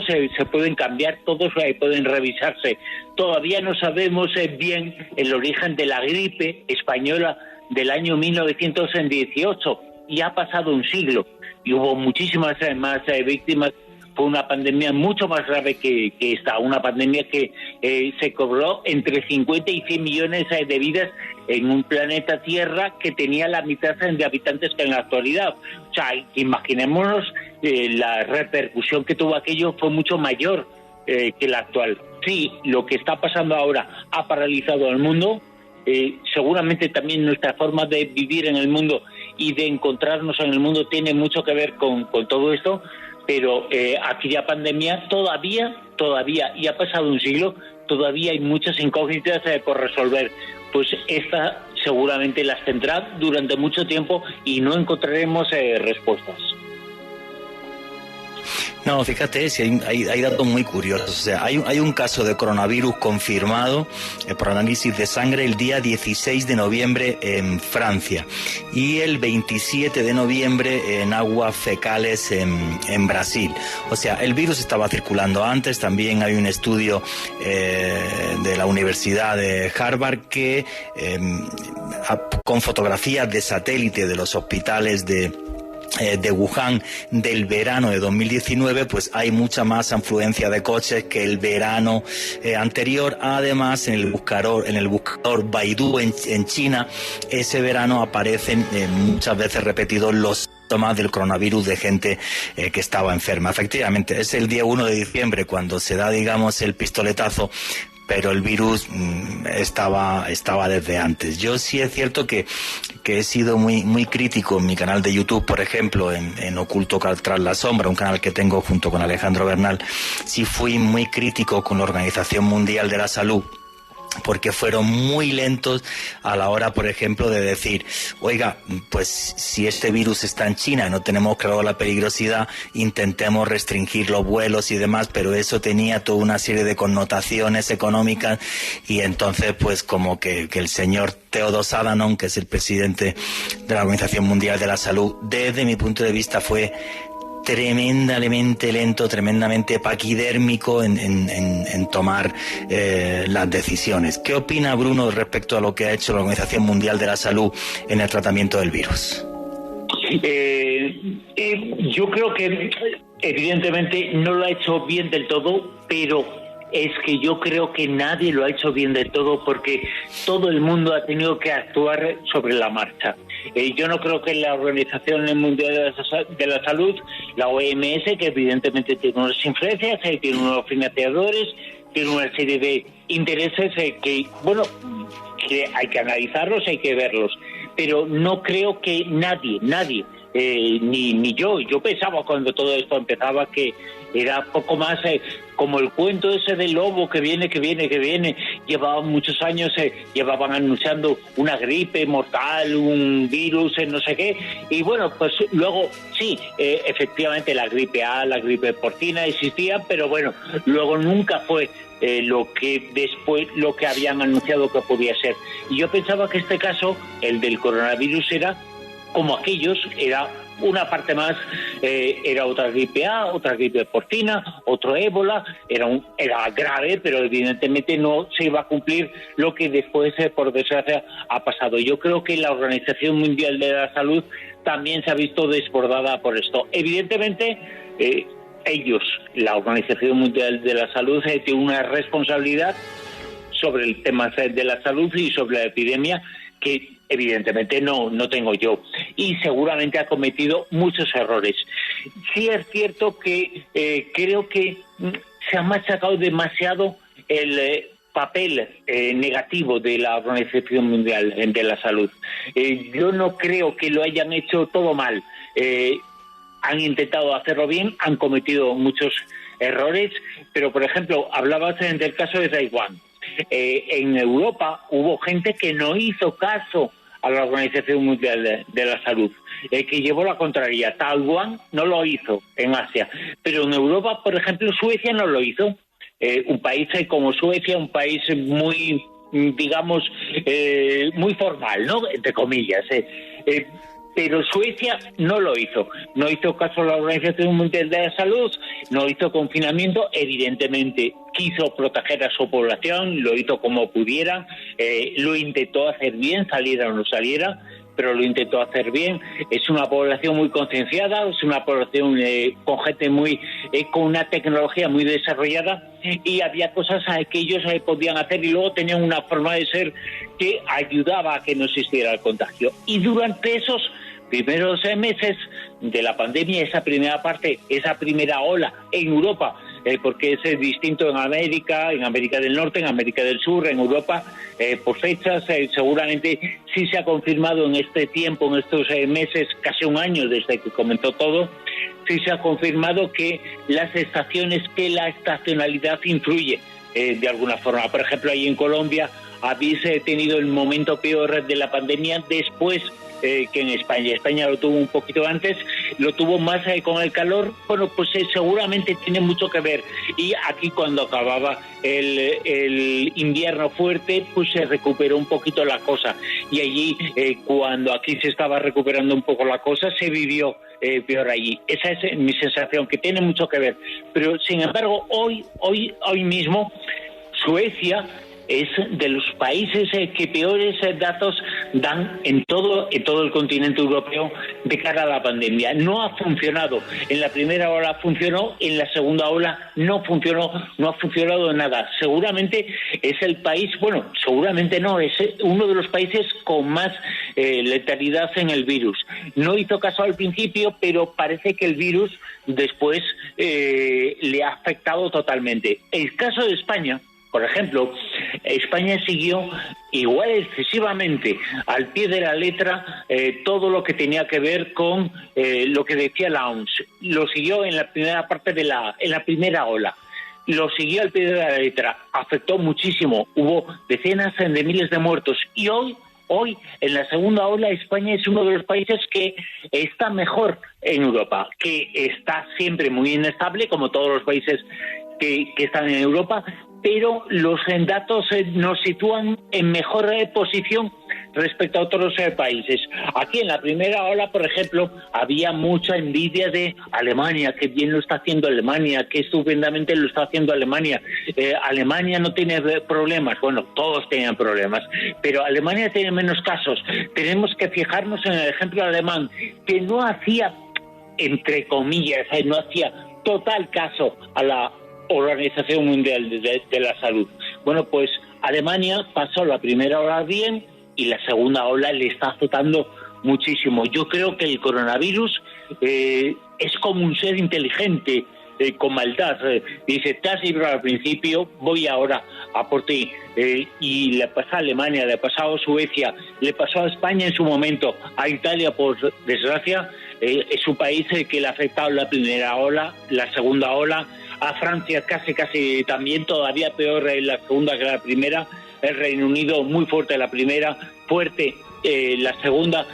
se pueden cambiar, todos pueden revisarse. Todavía no sabemos bien el origen de la gripe española del año 1918. Y ha pasado un siglo y hubo muchísimas más víctimas. Fue una pandemia mucho más grave que esta, una pandemia que se cobró entre 50 y 100 millones de vidas en un planeta Tierra que tenía la mitad de habitantes que en la actualidad. O sea, imaginémonos la repercusión que tuvo aquello fue mucho mayor que la actual. Sí, lo que está pasando ahora ha paralizado al mundo. Seguramente también nuestra forma de vivir en el mundo y de encontrarnos en el mundo tiene mucho que ver con todo esto, pero aquella pandemia todavía, y ha pasado un siglo, todavía hay muchas incógnitas por resolver. Pues esta seguramente las tendrá durante mucho tiempo y no encontraremos respuestas. No, fíjate, si hay datos muy curiosos. O sea, hay un caso de coronavirus confirmado por análisis de sangre el día 16 de noviembre en Francia y el 27 de noviembre en aguas fecales en Brasil. O sea, el virus estaba circulando antes. También hay un estudio de la Universidad de Harvard que con fotografías de satélite de los hospitales de Wuhan del verano de 2019, pues hay mucha más afluencia de coches que el verano anterior. Además, en el buscador Baidu en China, ese verano aparecen muchas veces repetidos los síntomas del coronavirus de gente que estaba enferma. Efectivamente, es el día 1 de diciembre cuando se da, digamos, el pistoletazo, pero el virus estaba desde antes. Yo sí es cierto que he sido muy crítico en mi canal de YouTube, por ejemplo, en Oculto tras la sombra, un canal que tengo junto con Alejandro Bernal. Sí fui muy crítico con la Organización Mundial de la Salud, porque fueron muy lentos a la hora, por ejemplo, de decir, oiga, pues si este virus está en China y no tenemos claro la peligrosidad, intentemos restringir los vuelos y demás, pero eso tenía toda una serie de connotaciones económicas y entonces pues como que el señor Tedros Adhanom, que es el presidente de la Organización Mundial de la Salud, desde mi punto de vista fue tremendamente lento, tremendamente paquidérmico en tomar las decisiones. ¿Qué opina Bruno respecto a lo que ha hecho la Organización Mundial de la Salud en el tratamiento del virus? Yo creo que evidentemente no lo ha hecho bien del todo, pero es que yo creo que nadie lo ha hecho bien del todo porque todo el mundo ha tenido que actuar sobre la marcha. Yo no creo que la Organización Mundial de la Salud, la OMS, que evidentemente tiene unas influencias, tiene unos financiadores, tiene una serie de intereses que hay que analizarlos, hay que verlos. Pero no creo que nadie, ni yo pensaba cuando todo esto empezaba que era poco más como el cuento ese del lobo que viene. Llevaban muchos años, llevaban anunciando una gripe mortal, un virus, no sé qué. Y bueno, pues luego sí, efectivamente la gripe A, la gripe porcina existían, pero bueno, luego nunca fue lo que habían anunciado que podía ser. Y yo pensaba que este caso, el del coronavirus, era como aquellos, era una parte más, era otra gripe A, otra gripe porcina, otro ébola, era grave, pero evidentemente no se iba a cumplir lo que después, por desgracia, ha pasado. Yo creo que la Organización Mundial de la Salud también se ha visto desbordada por esto. Evidentemente, la Organización Mundial de la Salud, tiene una responsabilidad sobre el tema de la salud y sobre la epidemia, que evidentemente no tengo yo, y seguramente ha cometido muchos errores. Sí es cierto que creo que se ha machacado demasiado el papel negativo de la Organización Mundial de la Salud. Yo no creo que lo hayan hecho todo mal. Han intentado hacerlo bien, han cometido muchos errores, pero por ejemplo, hablabas del caso de Taiwán. En Europa hubo gente que no hizo caso a la Organización Mundial de la Salud, que llevó la contraria. Taiwán no lo hizo en Asia, pero en Europa, por ejemplo, Suecia no lo hizo. Un país como Suecia, un país muy, digamos, muy formal, ¿no?, entre comillas. Pero Suecia no lo hizo. No hizo caso a la Organización Mundial de la Salud, no hizo confinamiento, evidentemente quiso proteger a su población, lo hizo como pudiera, lo intentó hacer bien, saliera o no saliera, pero lo intentó hacer bien. Es una población muy concienciada, es una población con gente muy con una tecnología muy desarrollada, y había cosas que ellos podían hacer, y luego tenían una forma de ser que ayudaba a que no existiera el contagio. Y durante esos primeros meses de la pandemia, esa primera parte, esa primera ola en Europa, porque es distinto en América del Norte, en América del Sur, en Europa, por fechas, seguramente sí se ha confirmado en este tiempo, en estos meses, casi un año desde que comenzó todo, sí se ha confirmado que las estaciones, que la estacionalidad influye de alguna forma. Por ejemplo, ahí en Colombia habéis tenido el momento peor de la pandemia después que en España. España lo tuvo un poquito antes, lo tuvo más con el calor. Bueno, pues seguramente tiene mucho que ver. Y aquí, cuando acababa el invierno fuerte, pues se recuperó un poquito la cosa. Y allí, cuando aquí se estaba recuperando un poco la cosa, se vivió peor allí. Esa es mi sensación, que tiene mucho que ver. Pero, sin embargo, hoy mismo, Suecia es de los países que peores datos dan en todo el continente europeo de cara a la pandemia. No ha funcionado. En la primera ola funcionó, en la segunda ola no funcionó, no ha funcionado nada. Seguramente es el país, bueno, seguramente no, es uno de los países con más letalidad en el virus. No hizo caso al principio, pero parece que el virus después le ha afectado totalmente. El caso de España, por ejemplo, España siguió igual excesivamente al pie de la letra todo lo que tenía que ver con lo que decía la OMS. Lo siguió en la primera parte en la primera ola. Lo siguió al pie de la letra. Afectó muchísimo. Hubo decenas de miles de muertos. Y hoy, en la segunda ola, España es uno de los países que está mejor en Europa, que está siempre muy inestable, como todos los países que están en Europa, pero los datos nos sitúan en mejor posición respecto a otros países. Aquí en la primera ola, por ejemplo, había mucha envidia de Alemania, que bien lo está haciendo Alemania, que estupendamente lo está haciendo Alemania. Alemania no tiene problemas, bueno, todos tenían problemas, pero Alemania tiene menos casos. Tenemos que fijarnos en el ejemplo alemán, que no hacía, entre comillas, no hacía total caso a la Organización Mundial de la Salud. Bueno, pues Alemania pasó la primera ola bien y la segunda ola le está azotando muchísimo. Yo creo que el coronavirus es como un ser inteligente, con maldad. Dice, te has librado al principio, voy ahora a por ti. Y le pasó a Alemania, le pasó a Suecia, le pasó a España en su momento, a Italia, por desgracia. Es un país que le ha afectado la primera ola, la segunda ola. A Francia casi también, todavía peor la segunda que la primera. El Reino Unido muy fuerte la primera, fuerte la segunda.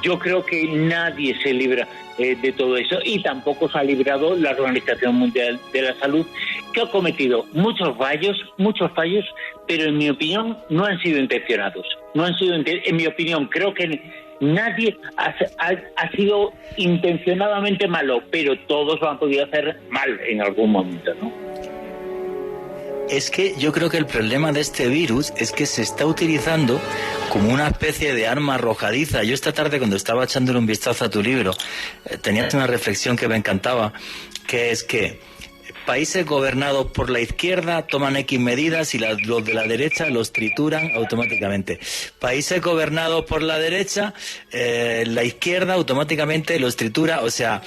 Yo creo que nadie se libra de todo eso, y tampoco se ha librado la Organización Mundial de la Salud, que ha cometido muchos fallos, pero en mi opinión no han sido intencionados. En mi opinión, creo que nadie ha sido intencionadamente malo, pero todos lo han podido hacer mal en algún momento, ¿no? Es que yo creo que el problema de este virus es que se está utilizando como una especie de arma arrojadiza. Yo esta tarde, cuando estaba echándole un vistazo a tu libro, tenías una reflexión que me encantaba, que es que países gobernados por la izquierda toman X medidas y los de la derecha los trituran automáticamente. Países gobernados por la derecha, la izquierda automáticamente los tritura. O sea,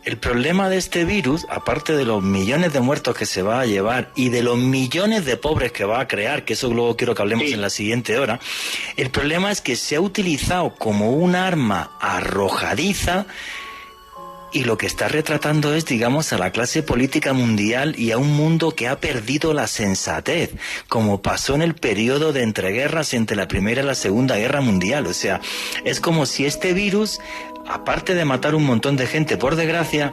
el problema de este virus, aparte de los millones de muertos que se va a llevar y de los millones de pobres que va a crear, que eso luego quiero que hablemos en la siguiente hora, el problema es que se ha utilizado como un arma arrojadiza y lo que está retratando es, digamos, a la clase política mundial y a un mundo que ha perdido la sensatez, como pasó en el periodo de entreguerras entre la Primera y la Segunda Guerra Mundial. O sea, es como si este virus, aparte de matar un montón de gente, por desgracia,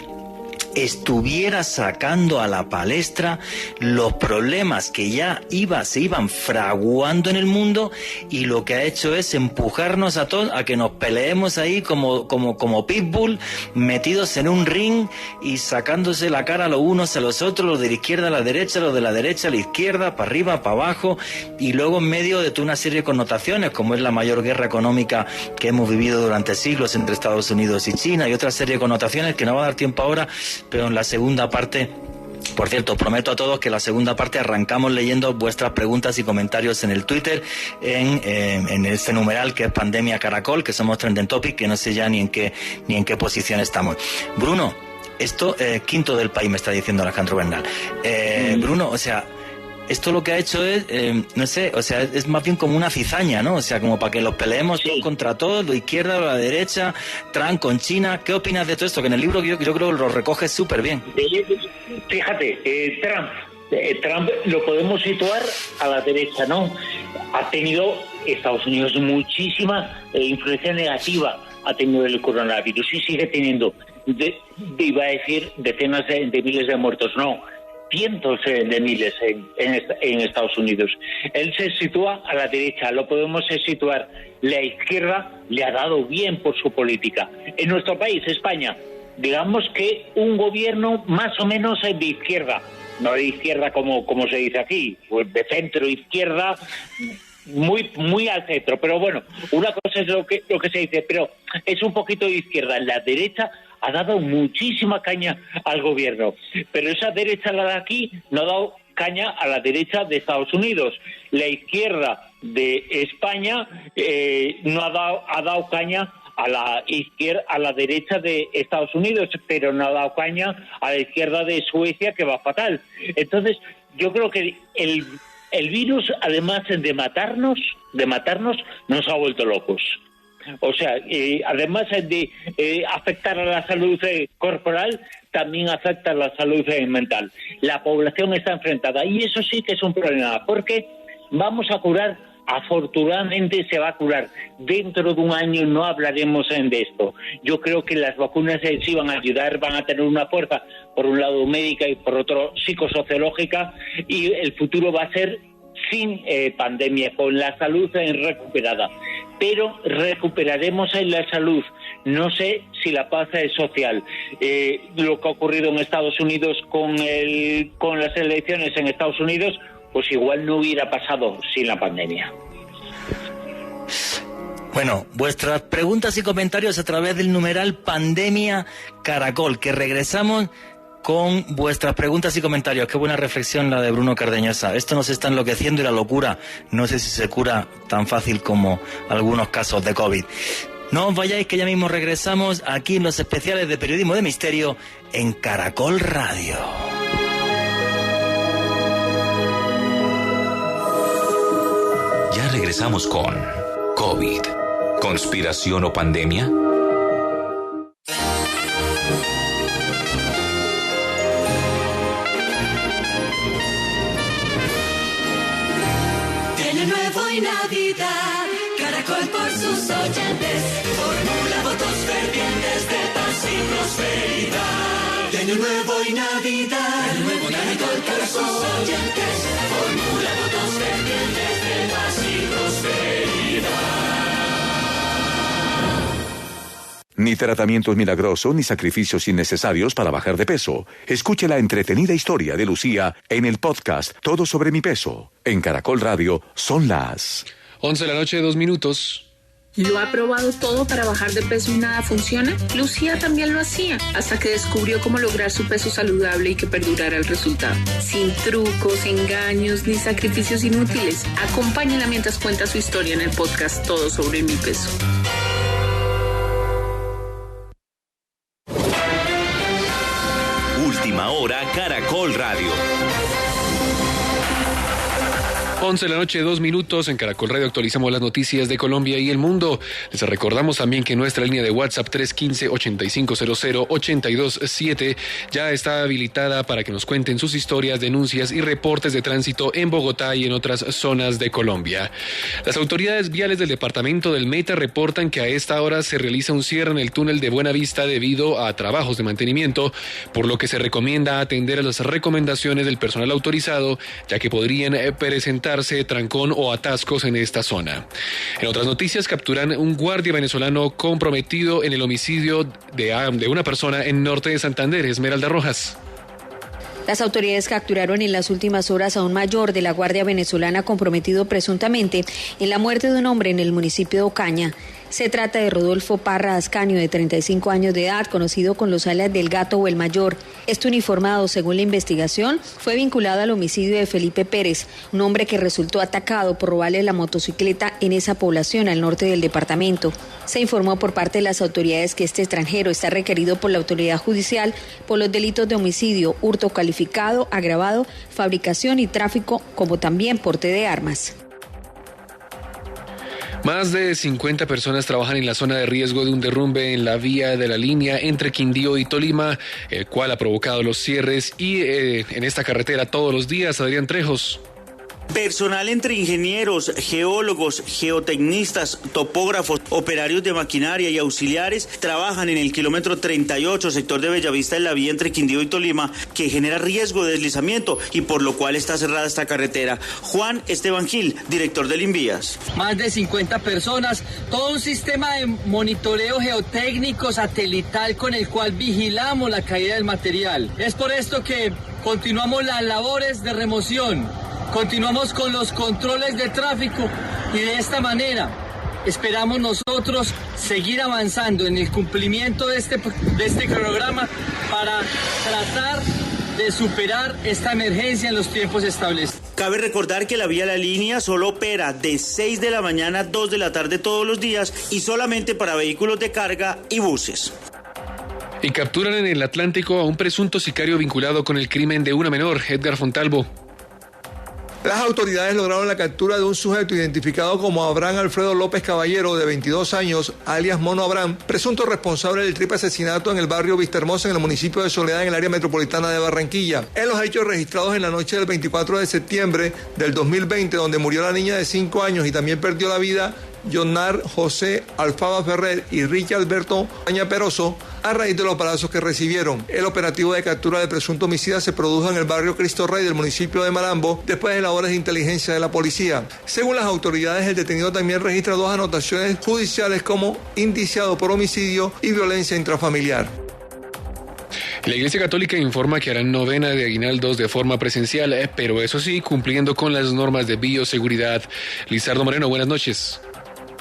estuviera sacando a la palestra los problemas que ya se iban fraguando en el mundo, y lo que ha hecho es empujarnos a todos a que nos peleemos ahí como pitbull, metidos en un ring y sacándose la cara los unos a los otros, los de la izquierda a la derecha, los de la derecha a la izquierda, para arriba, para abajo, y luego en medio de toda una serie de connotaciones, como es la mayor guerra económica que hemos vivido durante siglos entre Estados Unidos y China, y otra serie de connotaciones que no va a dar tiempo ahora, pero en la segunda parte, por cierto, os prometo a todos que en la segunda parte arrancamos leyendo vuestras preguntas y comentarios en el Twitter, en este numeral que es Pandemia Caracol, que somos Trending Topic, que no sé ya ni en qué posición estamos. Bruno, esto, quinto del país, me está diciendo Alejandro Bernal. Bruno, o sea, esto lo que ha hecho es, no sé, o sea, es más bien como una cizaña, ¿no? O sea, como para que los peleemos todos contra todos, la izquierda o la derecha, Trump con China. ¿Qué opinas de todo esto? Que en el libro yo creo que lo recoges súper bien. Fíjate, Trump lo podemos situar a la derecha, ¿no? Ha tenido Estados Unidos muchísima influencia negativa, ha tenido el coronavirus y sigue teniendo, iba a decir, decenas de miles de muertos, no, cientos de miles en Estados Unidos. Él se sitúa a la derecha, lo podemos situar. La izquierda le ha dado bien por su política. En nuestro país, España, digamos que un gobierno más o menos de izquierda, no de izquierda como se dice aquí, pues de centro izquierda, muy al centro, pero bueno, una cosa es lo que se dice, pero es un poquito de izquierda. La derecha ha dado muchísima caña al gobierno, pero esa derecha, la de aquí, no ha dado caña a la derecha de Estados Unidos. La izquierda de España ha dado caña a la izquierda, a la derecha de Estados Unidos, pero no ha dado caña a la izquierda de Suecia, que va fatal. Entonces, yo creo que el virus, además de matarnos, nos ha vuelto locos. O sea, además de afectar a la salud corporal, también afecta a la salud mental. La población está enfrentada y eso sí que es un problema, porque vamos a curar, afortunadamente se va a curar. Dentro de un año no hablaremos de esto. Yo creo que las vacunas sí van a ayudar, van a tener una fuerza, por un lado médica y por otro psicosociológica, y el futuro va a ser sin pandemia, con la salud recuperada. Pero recuperaremos en la salud. No sé si la paz es social. Lo que ha ocurrido en Estados Unidos con las elecciones en Estados Unidos, pues igual no hubiera pasado sin la pandemia. Bueno, vuestras preguntas y comentarios a través del numeral Pandemia Caracol, que regresamos con vuestras preguntas y comentarios. Qué buena reflexión la de Bruno Cardeñosa. Esto nos está enloqueciendo y la locura no sé si se cura tan fácil como algunos casos de COVID. No os vayáis, que ya mismo regresamos aquí en los especiales de Periodismo de Misterio en Caracol Radio. Ya regresamos con COVID, ¿conspiración o pandemia? Navidad, Caracol por sus oyentes formula votos fervientes de paz y prosperidad. De Año Nuevo y Navidad, Caracol por sus oyentes formula votos fervientes de paz y prosperidad. Ni tratamientos milagrosos ni sacrificios innecesarios para bajar de peso. Escuche la entretenida historia de Lucía en el podcast Todo sobre mi peso. En Caracol Radio son las 11 de la noche, 2 minutos. ¿Lo ha probado todo para bajar de peso y nada funciona? Lucía también lo hacía, hasta que descubrió cómo lograr su peso saludable y que perdurara el resultado. Sin trucos, engaños ni sacrificios inútiles. Acompáñenla mientras cuenta su historia en el podcast Todo sobre mi peso. Última hora, Caracol Radio. 11 de la noche, 2 minutos. En Caracol Radio actualizamos las noticias de Colombia y el mundo. Les recordamos también que nuestra línea de WhatsApp 315-8500-827 ya está habilitada para que nos cuenten sus historias, denuncias y reportes de tránsito en Bogotá y en otras zonas de Colombia. Las autoridades viales del departamento del Meta reportan que a esta hora se realiza un cierre en el túnel de Buenavista debido a trabajos de mantenimiento, por lo que se recomienda atender a las recomendaciones del personal autorizado, ya que podrían presentar trancón o atascos en esta zona. En otras noticias, capturan un guardia venezolano comprometido en el homicidio de una persona en norte de Santander. Esmeralda Rojas. Las autoridades capturaron en las últimas horas a un mayor de la Guardia Venezolana comprometido presuntamente en la muerte de un hombre en el municipio de Ocaña. Se trata de Rodolfo Parra Ascanio, de 35 años de edad, conocido con los alias del Gato o el Mayor. Este uniformado, según la investigación, fue vinculado al homicidio de Felipe Pérez, un hombre que resultó atacado por robarle la motocicleta en esa población al norte del departamento. Se informó por parte de las autoridades que este extranjero está requerido por la autoridad judicial por los delitos de homicidio, hurto calificado, agravado, fabricación y tráfico, como también porte de armas. Más de 50 personas trabajan en la zona de riesgo de un derrumbe en la vía de la línea entre Quindío y Tolima, el cual ha provocado los cierres y en esta carretera todos los días. Adrián Trejos. Personal entre ingenieros, geólogos, geotecnistas, topógrafos, operarios de maquinaria y auxiliares trabajan en el kilómetro 38, sector de Bellavista, en la vía entre Quindío y Tolima, que genera riesgo de deslizamiento y por lo cual está cerrada esta carretera. Juan Esteban Gil, director del Invías. Más de 50 personas, todo un sistema de monitoreo geotécnico satelital con el cual vigilamos la caída del material. Es por esto que continuamos las labores de remoción. Continuamos con los controles de tráfico y de esta manera esperamos nosotros seguir avanzando en el cumplimiento de este cronograma para tratar de superar esta emergencia en los tiempos establecidos. Cabe recordar que la vía La Línea solo opera de 6 de la mañana a 2 de la tarde todos los días y solamente para vehículos de carga y buses. Y capturan en el Atlántico a un presunto sicario vinculado con el crimen de una menor, Edgar Fontalvo. Las autoridades lograron la captura de un sujeto identificado como Abraham Alfredo López Caballero, de 22 años, alias Mono Abraham, presunto responsable del triple asesinato en el barrio Vistahermosa, en el municipio de Soledad, en el área metropolitana de Barranquilla. En los hechos registrados en la noche del 24 de septiembre del 2020, donde murió la niña de 5 años y también perdió la vida Jonar José Alfaba Ferrer y Richard Alberto Aña Peroso, a raíz de los balazos que recibieron. El operativo de captura de presunto homicida se produjo en el barrio Cristo Rey del municipio de Malambo, después de labores de inteligencia de la policía. Según las autoridades, el detenido también registra 2 anotaciones judiciales como indiciado por homicidio y violencia intrafamiliar. La Iglesia Católica informa que harán novena de aguinaldos de forma presencial, pero eso sí, cumpliendo con las normas de bioseguridad. Lizardo Moreno, buenas noches.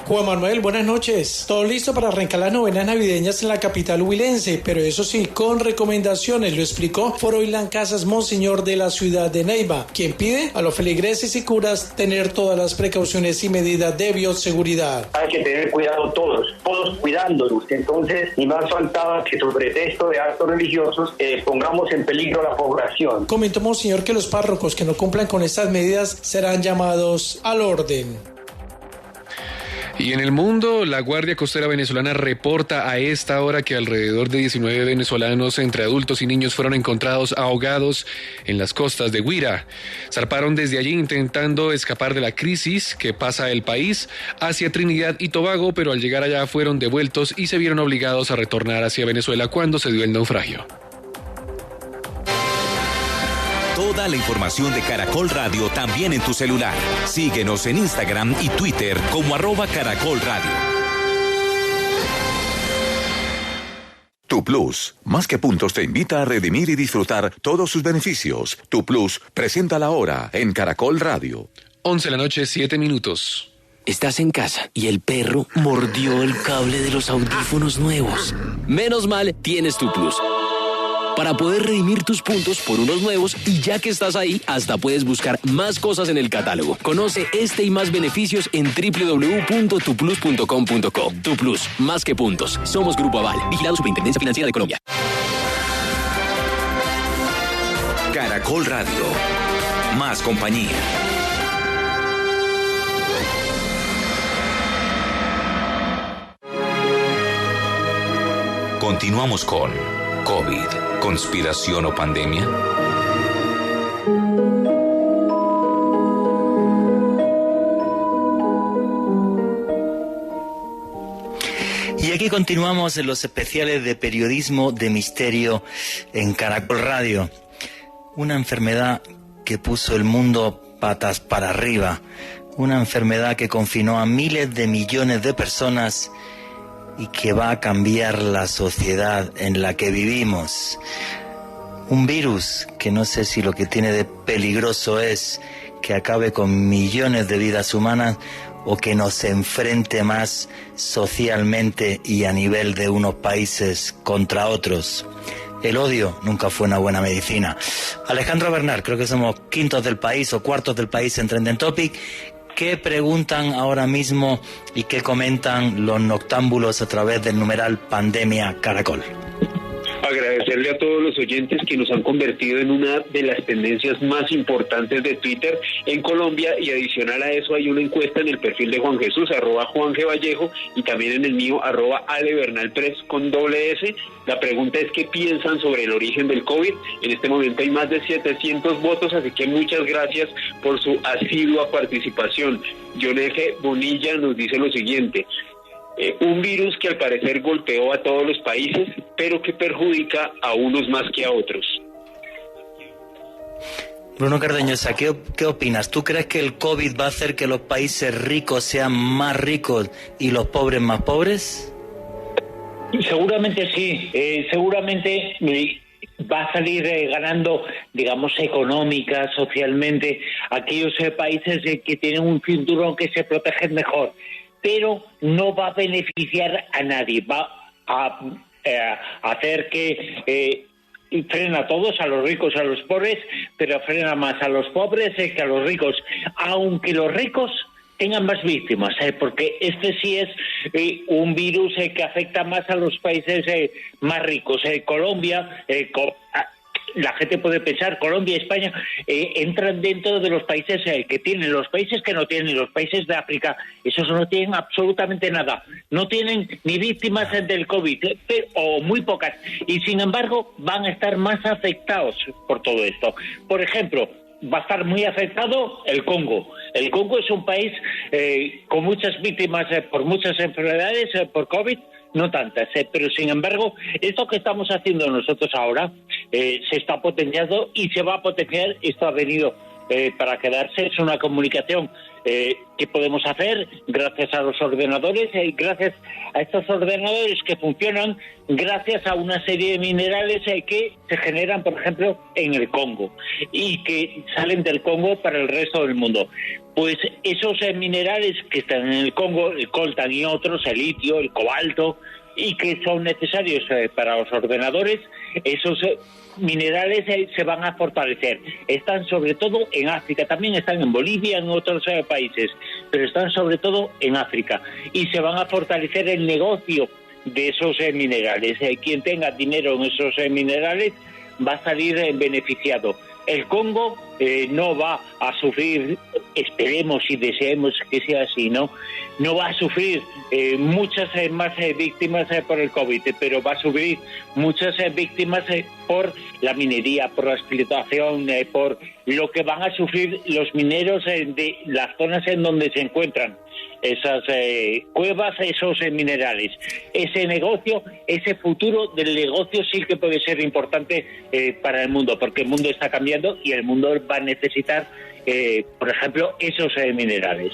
Juan Manuel, buenas noches. Todo listo para arrancar las novenas navideñas en la capital huilense, pero eso sí, con recomendaciones, lo explicó Foroilán Casas, monseñor de la ciudad de Neiva, quien pide a los feligreses y curas tener todas las precauciones y medidas de bioseguridad. Hay que tener cuidado todos cuidándonos. Entonces, ni más faltaba que sobre pretexto de actos religiosos pongamos en peligro a la población. Comentó monseñor que los párrocos que no cumplan con estas medidas serán llamados al orden. Y en el mundo, la Guardia Costera venezolana reporta a esta hora que alrededor de 19 venezolanos, entre adultos y niños, fueron encontrados ahogados en las costas de Guira. Zarparon desde allí intentando escapar de la crisis que pasa el país hacia Trinidad y Tobago, pero al llegar allá fueron devueltos y se vieron obligados a retornar hacia Venezuela cuando se dio el naufragio. Toda la información de Caracol Radio también en tu celular. Síguenos en Instagram y Twitter como @Caracol Radio. Tu Plus, más que puntos, te invita a redimir y disfrutar todos sus beneficios. Tu Plus, presenta la hora en Caracol Radio. 11 de la noche, 7 minutos. Estás en casa y el perro mordió el cable de los audífonos nuevos. Menos mal, tienes Tu Plus para poder redimir tus puntos por unos nuevos, y ya que estás ahí, hasta puedes buscar más cosas en el catálogo. Conoce este y más beneficios en www.tuplus.com.co. Tu Plus, más que puntos. Somos Grupo Aval, vigilado Superintendencia Financiera de Colombia. Caracol Radio. Más compañía. Continuamos con COVID, conspiración o pandemia. Y aquí continuamos en los especiales de periodismo de misterio en Caracol Radio. Una enfermedad que puso el mundo patas para arriba. Una enfermedad que confinó a miles de millones de personas y que va a cambiar la sociedad en la que vivimos. Un virus que no sé si lo que tiene de peligroso es que acabe con millones de vidas humanas o que nos enfrente más socialmente y a nivel de unos países contra otros. El odio nunca fue una buena medicina. Alejandro Bernal, creo que somos quintos del país o cuartos del país en Trending Topic. ¿Qué preguntan ahora mismo y qué comentan los noctámbulos a través del numeral Pandemia Caracol? Agradecerle a todos los oyentes que nos han convertido en una de las tendencias más importantes de Twitter en Colombia, y adicional a eso hay una encuesta en el perfil de Juan Jesús, @JuanGVallejo, y también en el mío, @AleBernal3 con doble S. La pregunta es: ¿qué piensan sobre el origen del COVID? En este momento hay más de 700 votos, así que muchas gracias por su asidua participación. John F. Bonilla nos dice lo siguiente: un virus que al parecer golpeó a todos los países, pero que perjudica a unos más que a otros. Bruno Cardeñosa, ¿qué opinas? ¿Tú crees que el COVID va a hacer que los países ricos sean más ricos y los pobres más pobres? Seguramente sí, seguramente va a salir ganando, digamos, económica, socialmente, aquellos países que tienen un cinturón que se protegen mejor, pero no va a beneficiar a nadie, va a hacer que frena a todos, a los ricos, a los pobres, pero frena más a los pobres que a los ricos, aunque los ricos tengan más víctimas, porque este sí es un virus que afecta más a los países más ricos. Colombia, la gente puede pensar, Colombia y España entran dentro de los países que tienen, los países que no tienen, los países de África, esos no tienen absolutamente nada, no tienen ni víctimas del COVID, o muy pocas, y sin embargo van a estar más afectados por todo esto. Por ejemplo, va a estar muy afectado el Congo. El Congo es un país con muchas víctimas por muchas enfermedades, por COVID, no tantas, pero sin embargo, esto que estamos haciendo nosotros ahora se está potenciando y se va a potenciar. Esto ha venido para quedarse, es una comunicación que podemos hacer gracias a los ordenadores, gracias a estos ordenadores que funcionan gracias a una serie de minerales que se generan, por ejemplo, en el Congo y que salen del Congo para el resto del mundo. Pues esos minerales que están en el Congo, el coltan y otros, el litio, el cobalto, y que son necesarios para los ordenadores, esos minerales se van a fortalecer. Están sobre todo en África, también están en Bolivia, en otros países, pero están sobre todo en África, y se van a fortalecer el negocio de esos minerales. Quien tenga dinero en esos minerales va a salir beneficiado. El Congo no va a sufrir, esperemos y deseemos que sea así, no va a sufrir muchas más víctimas por el COVID, pero va a sufrir muchas víctimas por la minería, por la explotación, por lo que van a sufrir los mineros de las zonas en donde se encuentran esas cuevas, esos minerales. Ese negocio, ese futuro del negocio sí que puede ser importante para el mundo, porque el mundo está cambiando y el mundo va a necesitar, por ejemplo, esos minerales.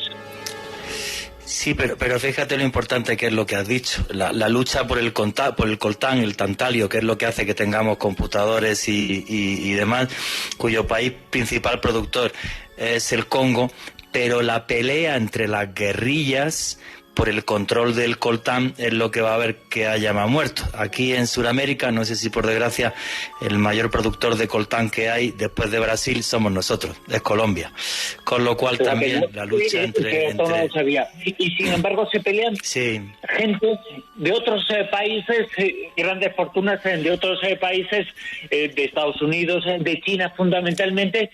Sí, pero fíjate lo importante que es lo que has dicho, la lucha por el coltán, el tantalio, que es lo que hace que tengamos computadores y demás, cuyo país principal productor es el Congo. pero la pelea entre las guerrillas por el control del coltán es lo que va a haber que haya más muertos. Aquí en Sudamérica, no sé si por desgracia, el mayor productor de coltán que hay después de Brasil somos nosotros, es Colombia. Con lo cual también la lucha entre... No lo sabía. Y sin embargo se pelean gente de otros países, grandes fortunas de otros países, de Estados Unidos, de China fundamentalmente,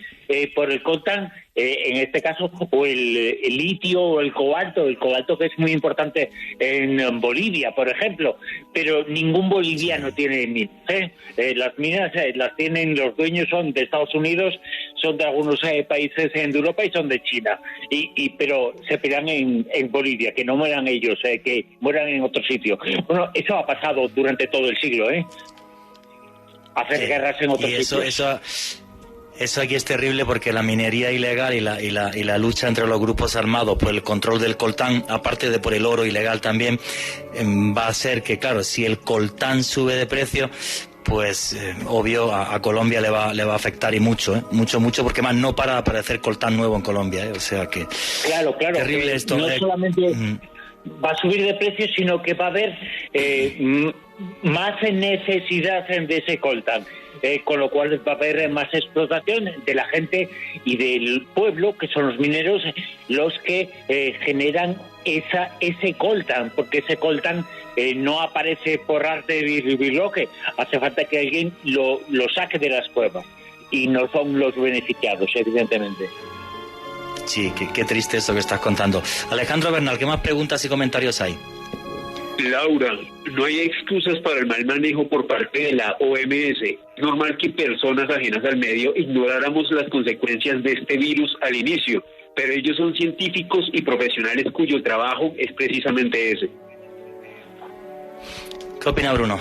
por el coltán. En este caso, o el litio o el cobalto que es muy importante en Bolivia, por ejemplo, pero ningún boliviano tiene minas. Las minas las tienen, los dueños son de Estados Unidos, son de algunos países de Europa y son de China, pero se pelean en Bolivia, que no mueran ellos, que mueran en otro sitio. Bueno, eso ha pasado durante todo el siglo, hacer guerras en otros sitios. Eso aquí es terrible porque la minería ilegal y la lucha entre los grupos armados por el control del coltán, aparte de por el oro ilegal también, va a hacer que, claro, si el coltán sube de precio, pues obvio a Colombia le va a afectar y mucho, mucho, porque más no para aparecer coltán nuevo en Colombia, o sea que... Claro, terrible esto. No solamente va a subir de precio, sino que va a haber más necesidad de ese coltán. Con lo cual va a haber más explotación de la gente y del pueblo, que son los mineros, los que generan ese coltán, porque ese coltán no aparece por arte de birloque, hace falta que alguien lo saque de las cuevas, y no son los beneficiados, evidentemente. Sí, qué triste eso que estás contando. Alejandro Bernal, ¿qué más preguntas y comentarios hay? Laura, no hay excusas para el mal manejo por parte de la OMS. Es normal que personas ajenas al medio ignoráramos las consecuencias de este virus al inicio, pero ellos son científicos y profesionales cuyo trabajo es precisamente ese. ¿Qué opina Bruno?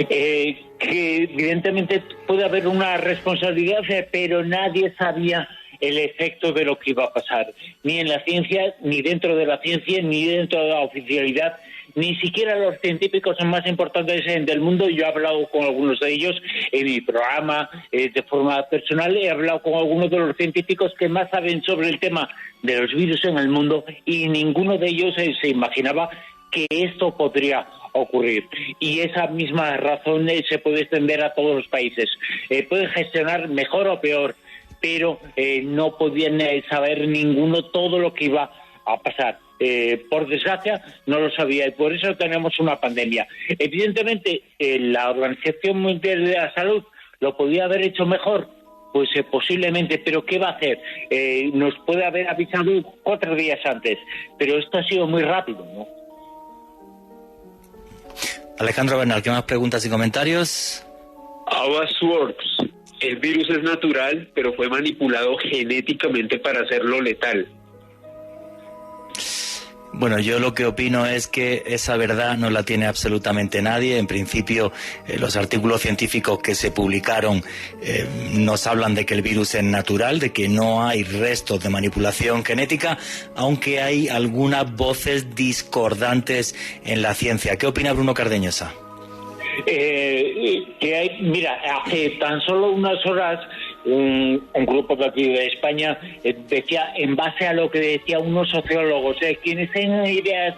Que evidentemente puede haber una responsabilidad, pero nadie sabía el efecto de lo que iba a pasar, ni en la ciencia, ni dentro de la ciencia, ni dentro de la oficialidad, ni siquiera los científicos más importantes del mundo. Yo he hablado con algunos de ellos en mi programa de forma personal, he hablado con algunos de los científicos que más saben sobre el tema de los virus en el mundo, y ninguno de ellos se imaginaba que esto podría ocurrir. Y esa misma razón se puede extender a todos los países. Pueden gestionar mejor o peor, pero no podían saber ninguno todo lo que iba a pasar. Por desgracia, no lo sabía, y por eso tenemos una pandemia. Evidentemente, la Organización Mundial de la Salud lo podía haber hecho mejor, pues posiblemente, pero ¿qué va a hacer? Nos puede haber avisado 4 días antes, pero esto ha sido muy rápido, ¿no? Alejandro Bernal, ¿qué más preguntas y comentarios? Swords. El virus es natural, pero fue manipulado genéticamente para hacerlo letal. Bueno, yo lo que opino es que esa verdad no la tiene absolutamente nadie. En principio, los artículos científicos que se publicaron nos hablan de que el virus es natural, de que no hay restos de manipulación genética, aunque hay algunas voces discordantes en la ciencia. ¿Qué opina Bruno Cardeñosa? Mira, hace tan solo unas horas un grupo de aquí de España decía, en base a lo que decían unos sociólogos, quienes tienen ideas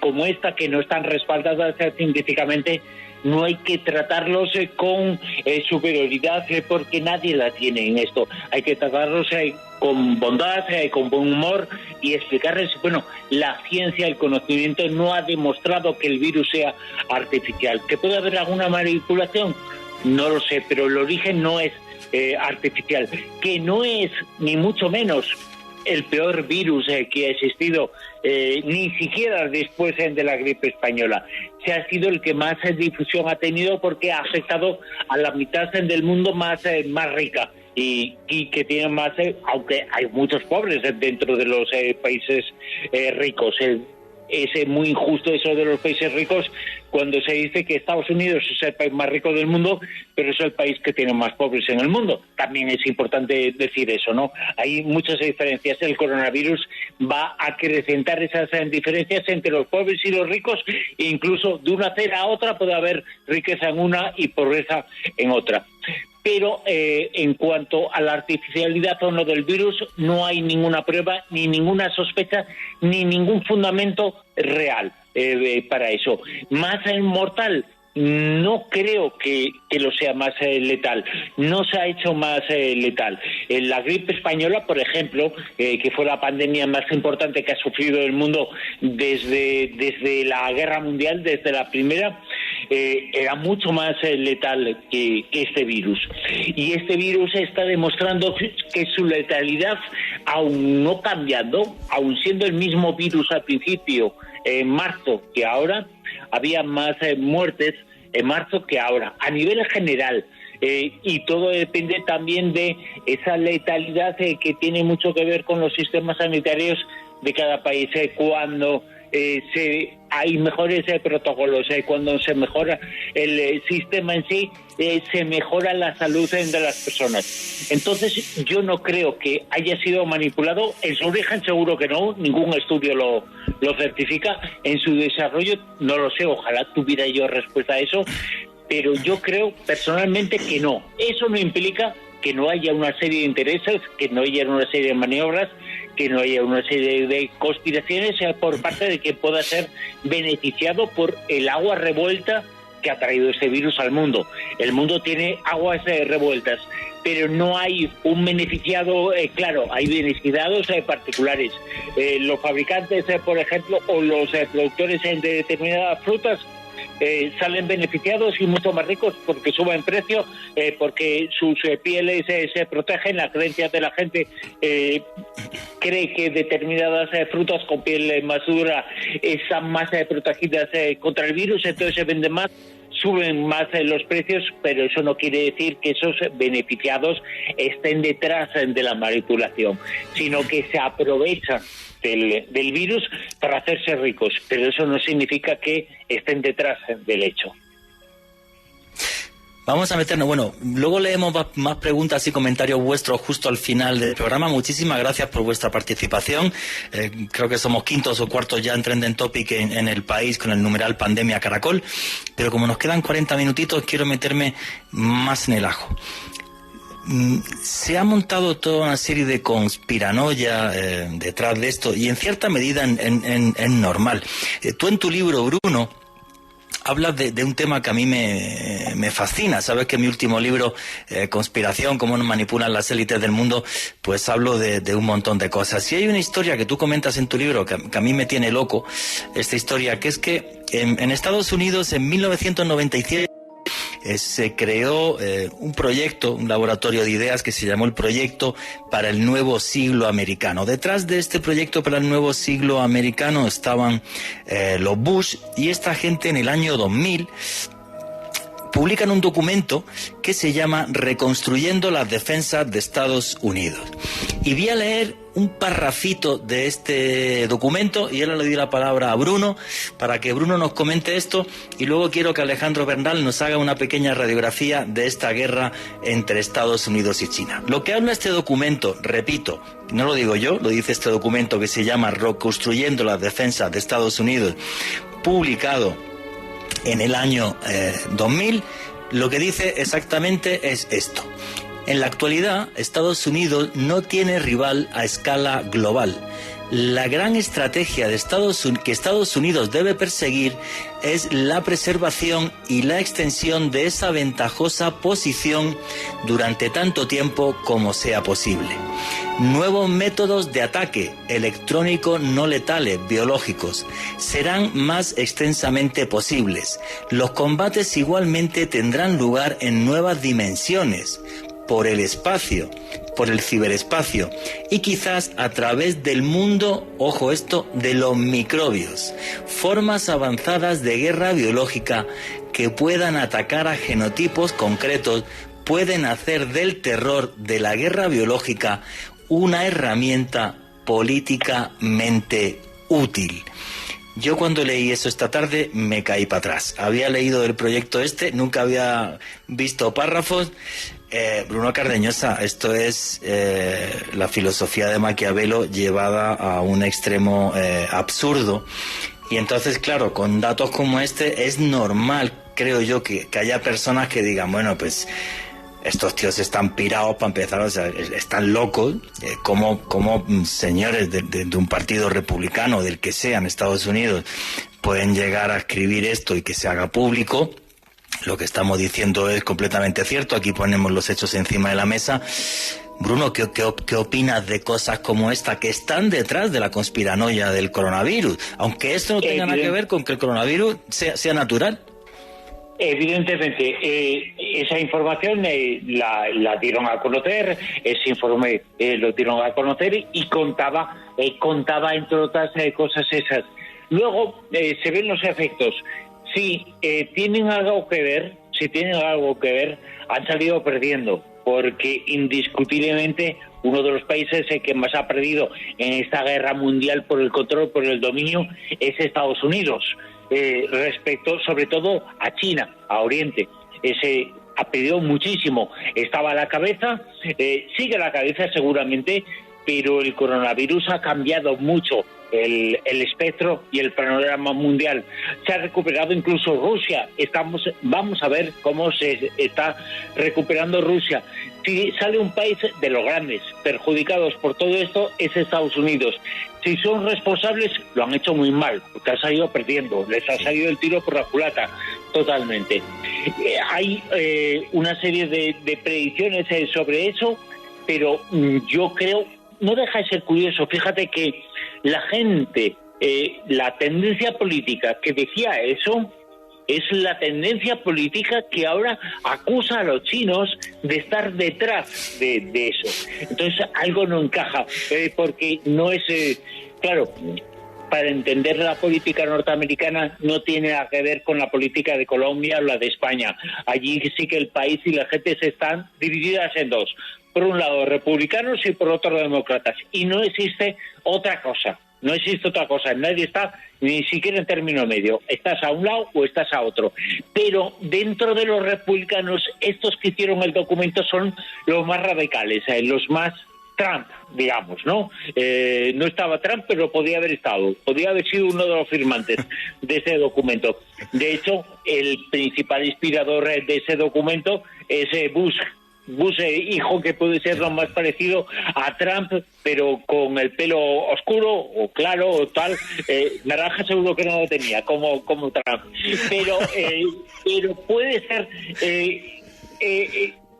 como esta que no están respaldadas científicamente, no hay que tratarlos con superioridad, porque nadie la tiene en esto. Hay que tratarlos con bondad, con buen humor, y explicarles, bueno, la ciencia, el conocimiento no ha demostrado que el virus sea artificial. ¿Que puede haber alguna manipulación? No lo sé, pero el origen no es artificial, que no es ni mucho menos el peor virus que ha existido, ni siquiera después de la gripe española. Se ha sido el que más difusión ha tenido, porque ha afectado a la mitad del mundo más rica y que tiene más, aunque hay muchos pobres dentro de los países ricos. Es muy injusto eso de los países ricos, cuando se dice que Estados Unidos es el país más rico del mundo, pero es el país que tiene más pobres en el mundo. También es importante decir eso, ¿no? Hay muchas diferencias. El coronavirus va a acrecentar esas diferencias entre los pobres y los ricos, e incluso de una acera a otra puede haber riqueza en una y pobreza en otra. pero en cuanto a la artificialidad o no del virus, no hay ninguna prueba, ni ninguna sospecha, ni ningún fundamento real para eso. Más mortal, no creo que lo sea más letal, no se ha hecho más letal. La gripe española, por ejemplo, que fue la pandemia más importante que ha sufrido el mundo desde la Guerra Mundial, desde la primera, era mucho más letal que este virus. Y este virus está demostrando que su letalidad, aún no cambiando, aún siendo el mismo virus al principio, en marzo que ahora, había más muertes en marzo que ahora, a nivel general. Y todo depende también de esa letalidad que tiene mucho que ver con los sistemas sanitarios de cada país. Cuando hay mejores protocolos, cuando se mejora el sistema en sí, se mejora la salud de las personas. Entonces yo no creo que haya sido manipulado. En su origen seguro que no, ningún estudio lo certifica. En su desarrollo no lo sé, ojalá tuviera yo respuesta a eso, pero yo creo personalmente que no. Eso no implica que no haya una serie de intereses, que no haya una serie de maniobras, que no haya una serie de conspiraciones por parte de que pueda ser beneficiado por el agua revuelta que ha traído este virus al mundo. El mundo tiene aguas revueltas, pero no hay un beneficiado claro. Hay beneficiados particulares. Los fabricantes, por ejemplo, o los productores de determinadas frutas salen beneficiados y mucho más ricos porque suben precio, porque sus pieles se protegen. La creencia de la gente cree que determinadas frutas con piel más dura están más protegidas contra el virus, entonces se venden más, suben más los precios, pero eso no quiere decir que esos beneficiados estén detrás de la manipulación, sino que se aprovechan del virus para hacerse ricos, pero eso no significa que estén detrás del hecho. Vamos a meternos, bueno, luego leemos más preguntas y comentarios vuestros justo al final del programa. Muchísimas gracias por vuestra participación. Creo que somos quintos o cuartos ya en Trending Topic en el país con el numeral Pandemia Caracol, pero como nos quedan 40 minutitos quiero meterme más en el ajo. Se ha montado toda una serie de conspiranoia detrás de esto y en cierta medida es normal. Tú en tu libro, Bruno, hablas de un tema que a mí me fascina. Sabes que en mi último libro, Conspiración, cómo nos manipulan las élites del mundo, pues hablo de un montón de cosas. Y hay una historia que tú comentas en tu libro que a mí me tiene loco, esta historia, que es que en Estados Unidos en 1997 se creó un proyecto, un laboratorio de ideas que se llamó el Proyecto para el Nuevo Siglo Americano. Detrás de este Proyecto para el Nuevo Siglo Americano estaban los Bush, y esta gente en el año 2000 publican un documento que se llama Reconstruyendo las Defensas de Estados Unidos. Y voy a leer un parrafito de este documento y ahora le doy la palabra a Bruno para que Bruno nos comente esto, y luego quiero que Alejandro Bernal nos haga una pequeña radiografía de esta guerra entre Estados Unidos y China. Lo que habla este documento, repito, no lo digo yo, lo dice este documento que se llama Reconstruyendo las Defensas de Estados Unidos, publicado en el año 2000, lo que dice exactamente es esto. En la actualidad, Estados Unidos no tiene rival a escala global. La gran estrategia que Estados Unidos debe perseguir es la preservación y la extensión de esa ventajosa posición durante tanto tiempo como sea posible. Nuevos métodos de ataque electrónico no letales, biológicos, serán más extensamente posibles. Los combates igualmente tendrán lugar en nuevas dimensiones, por el espacio, por el ciberespacio, y quizás a través del mundo, ojo esto, de los microbios, formas avanzadas de guerra biológica que puedan atacar a genotipos concretos, pueden hacer del terror de la guerra biológica una herramienta políticamente útil. Yo cuando leí eso esta tarde me caí para atrás. Había leído el proyecto nunca había visto párrafos. Bruno Cardeñosa, esto es la filosofía de Maquiavelo llevada a un extremo absurdo. Y entonces, claro, con datos como este es normal, creo yo, que haya personas que digan, bueno, pues estos tíos están pirados para empezar, o sea, están locos, como señores de un partido republicano, del que sea en Estados Unidos, pueden llegar a escribir esto y que se haga público. Lo que estamos diciendo es completamente cierto, aquí ponemos los hechos encima de la mesa. Bruno, ¿qué opinas de cosas como esta que están detrás de la conspiranoia del coronavirus? Aunque esto no tenga nada que ver con que el coronavirus sea natural. Evidentemente, esa información la dieron a conocer, ese informe lo dieron a conocer y contaba entre otras cosas esas. Luego se ven los efectos. Si tienen algo que ver, han salido perdiendo, porque indiscutiblemente uno de los países que más ha perdido en esta guerra mundial por el control, por el dominio, es Estados Unidos. Respecto sobre todo a China, a Oriente, ese ha perdido muchísimo, estaba a la cabeza, sigue a la cabeza seguramente, pero el coronavirus ha cambiado mucho el espectro y el panorama mundial. Se ha recuperado incluso Rusia. Vamos a ver cómo se está recuperando Rusia. Si sale un país de los grandes perjudicados por todo esto, es Estados Unidos. Si son responsables, lo han hecho muy mal, porque han salido perdiendo, les ha salido el tiro por la culata totalmente. Hay una serie de predicciones sobre eso, pero yo creo, no deja de ser curioso. Fíjate que la gente, la tendencia política que decía eso, es la tendencia política que ahora acusa a los chinos de estar detrás de eso. Entonces algo no encaja, porque no es... claro, para entender la política norteamericana no tiene nada que ver con la política de Colombia o la de España. Allí sí que el país y la gente se están divididas en dos. Por un lado republicanos y por otro demócratas. Y no existe otra cosa. No existe otra cosa. Nadie está ni siquiera en término medio. Estás a un lado o estás a otro. Pero dentro de los republicanos, estos que hicieron el documento son los más radicales, los más Trump, digamos, ¿no? No estaba Trump, pero podía haber estado. Podía haber sido uno de los firmantes de ese documento. De hecho, el principal inspirador de ese documento es Bush hijo, que puede ser lo más parecido a Trump, pero con el pelo oscuro o claro o tal. Naranja seguro que no lo tenía, como Trump. Pero puede ser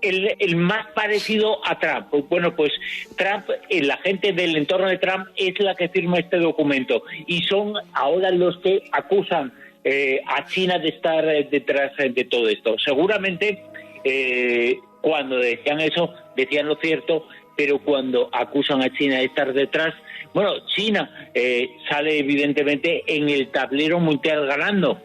el más parecido a Trump. Bueno, pues Trump, la gente del entorno de Trump es la que firma este documento y son ahora los que acusan a China de estar detrás de todo esto. Seguramente cuando decían eso, decían lo cierto, pero cuando acusan a China de estar detrás, bueno, China sale evidentemente en el tablero mundial ganando,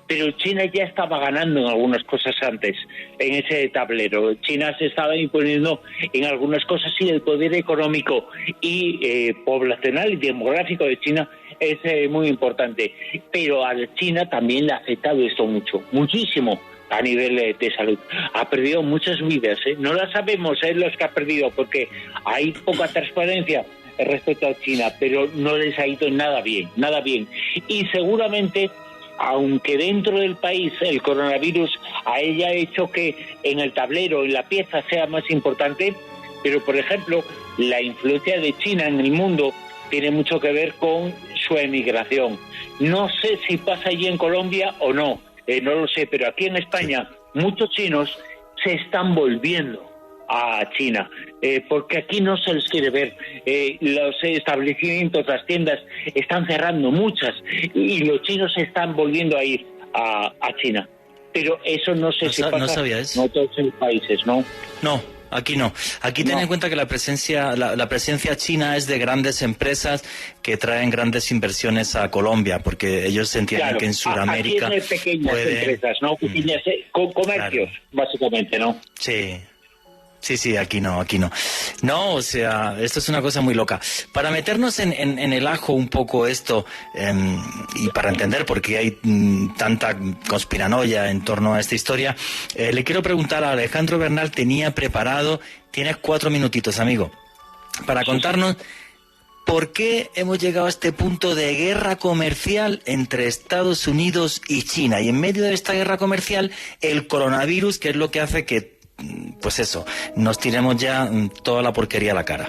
pero China ya estaba ganando en algunas cosas antes, en ese tablero. China se estaba imponiendo en algunas cosas y el poder económico y poblacional y demográfico de China es muy importante, pero a China también le ha afectado esto muchísimo a nivel de salud. Ha perdido muchas vidas, no las sabemos los que ha perdido, porque hay poca transparencia respecto a China, pero no les ha ido nada bien. Y seguramente, aunque dentro del país el coronavirus haya hecho que en el tablero, en la pieza, sea más importante, pero por ejemplo, la influencia de China en el mundo tiene mucho que ver con su emigración. No sé si pasa allí en Colombia o no, no lo sé, pero aquí en España muchos chinos se están volviendo a China, porque aquí no se les quiere ver. Los establecimientos, las tiendas están cerrando muchas y los chinos se están volviendo a ir a China. Pero eso no sé si pasa en otros países, ¿no? No. Aquí no. Aquí ten en cuenta que la presencia china es de grandes empresas que traen grandes inversiones a Colombia, porque ellos entienden que en Sudamérica aquí es de pequeñas empresas, ¿no? Pequeñas comercios, básicamente, ¿no? Sí, aquí no. No, o sea, esto es una cosa muy loca. Para meternos en el ajo un poco esto, y para entender por qué hay tanta conspiranoia en torno a esta historia, le quiero preguntar a Alejandro Bernal, tienes 4 minutitos, amigo, para contarnos ¿por qué hemos llegado a este punto de guerra comercial entre Estados Unidos y China? Y en medio de esta guerra comercial, el coronavirus, que es lo que hace que, pues eso, nos tiremos ya toda la porquería a la cara.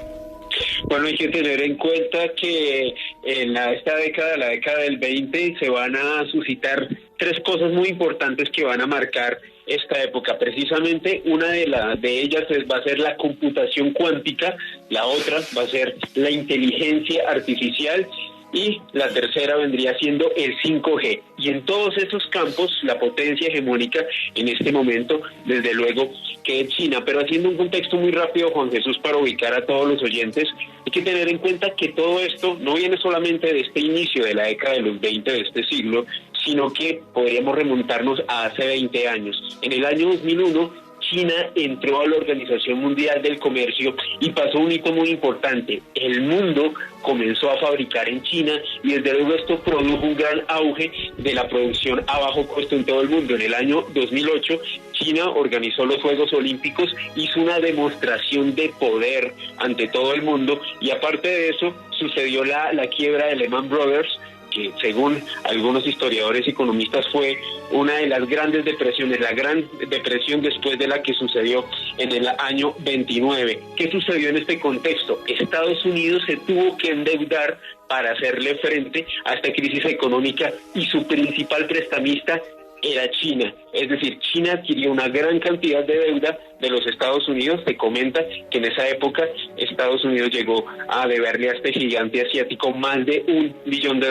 Bueno, hay que tener en cuenta que en esta década, la década del 20, se van a suscitar tres cosas muy importantes que van a marcar esta época. Precisamente una de ellas va a ser la computación cuántica, la otra va a ser la inteligencia artificial y la tercera vendría siendo el 5G. Y en todos esos campos, la potencia hegemónica en este momento, desde luego, que es China. Pero haciendo un contexto muy rápido, Juan Jesús, para ubicar a todos los oyentes, hay que tener en cuenta que todo esto no viene solamente de este inicio de la década de los 20 de este siglo, sino que podríamos remontarnos a hace 20 años. En el año 2001, China entró a la Organización Mundial del Comercio y pasó un hito muy importante. El mundo comenzó a fabricar en China y desde luego esto produjo un gran auge de la producción a bajo costo en todo el mundo. En el año 2008, China organizó los Juegos Olímpicos, hizo una demostración de poder ante todo el mundo y aparte de eso sucedió la quiebra de Lehman Brothers, que según algunos historiadores y economistas fue una de las grandes depresiones, la gran depresión después de la que sucedió en el año 29. ¿Qué sucedió en este contexto? Estados Unidos se tuvo que endeudar para hacerle frente a esta crisis económica y su principal prestamista era China. Es decir, China adquirió una gran cantidad de deuda de los Estados Unidos. Se comenta que en esa época Estados Unidos llegó a deberle a este gigante asiático más de $1 billón.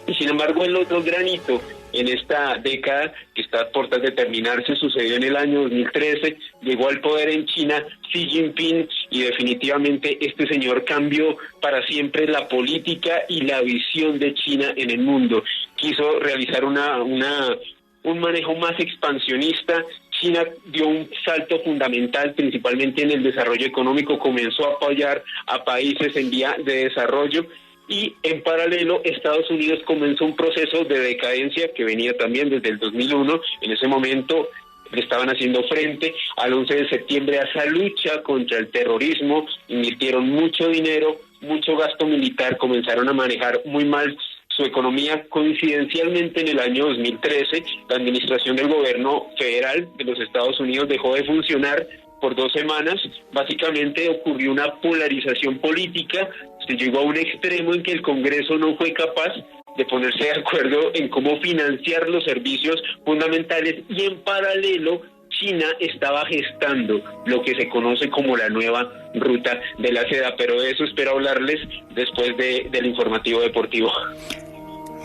Y sin embargo, el otro gran hito en esta década, que está a puertas de terminarse, sucedió en el año 2013, llegó al poder en China Xi Jinping y definitivamente este señor cambió para siempre la política y la visión de China en el mundo. Quiso realizar un manejo más expansionista. China dio un salto fundamental, principalmente en el desarrollo económico, comenzó a apoyar a países en vía de desarrollo y en paralelo Estados Unidos comenzó un proceso de decadencia que venía también desde el 2001. En ese momento le estaban haciendo frente al 11 de septiembre a esa lucha contra el terrorismo, invirtieron mucho dinero, mucho gasto militar, comenzaron a manejar muy mal su economía. Coincidencialmente en el año 2013 la administración del gobierno federal de los Estados Unidos dejó de funcionar por 2 semanas. Básicamente ocurrió una polarización política, se llegó a un extremo en que el Congreso no fue capaz de ponerse de acuerdo en cómo financiar los servicios fundamentales y en paralelo China estaba gestando lo que se conoce como la nueva ruta de la seda, pero de eso espero hablarles después del informativo deportivo.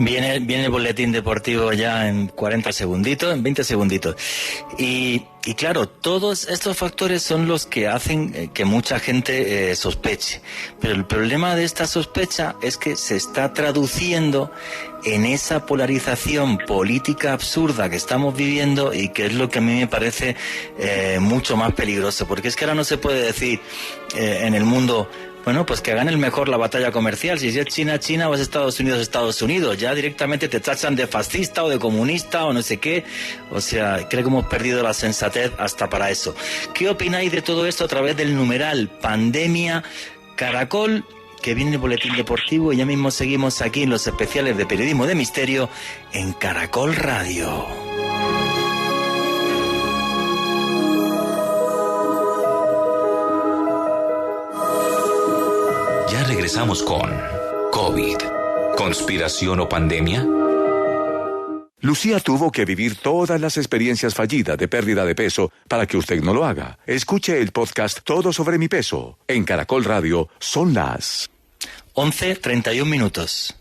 Viene el boletín deportivo ya en 40 segunditos, en 20 segunditos. Y claro, todos estos factores son los que hacen que mucha gente sospeche. Pero el problema de esta sospecha es que se está traduciendo en esa polarización política absurda que estamos viviendo y que es lo que a mí me parece mucho más peligroso. Porque es que ahora no se puede decir en el mundo, bueno, pues que gane el mejor la batalla comercial. Si es China, China o es Estados Unidos. Ya directamente te tachan de fascista o de comunista o no sé qué. O sea, creo que hemos perdido la sensatez hasta para eso. ¿Qué opináis de todo esto a través del numeral Pandemia Caracol? Que viene el boletín deportivo y ya mismo seguimos aquí en los especiales de Periodismo de Misterio en Caracol Radio. Ya regresamos con COVID, conspiración o pandemia. Lucía tuvo que vivir todas las experiencias fallidas de pérdida de peso para que usted no lo haga. Escuche el podcast Todo sobre mi peso. En Caracol Radio son las 11:31.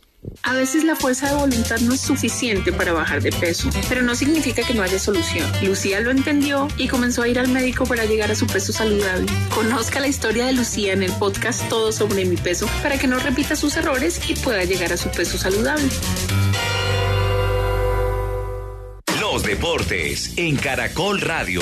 A veces la fuerza de voluntad no es suficiente para bajar de peso, pero no significa que no haya solución. Lucía lo entendió y comenzó a ir al médico para llegar a su peso saludable. Conozca la historia de Lucía en el podcast Todo sobre mi peso para que no repita sus errores y pueda llegar a su peso saludable. Los deportes en Caracol Radio.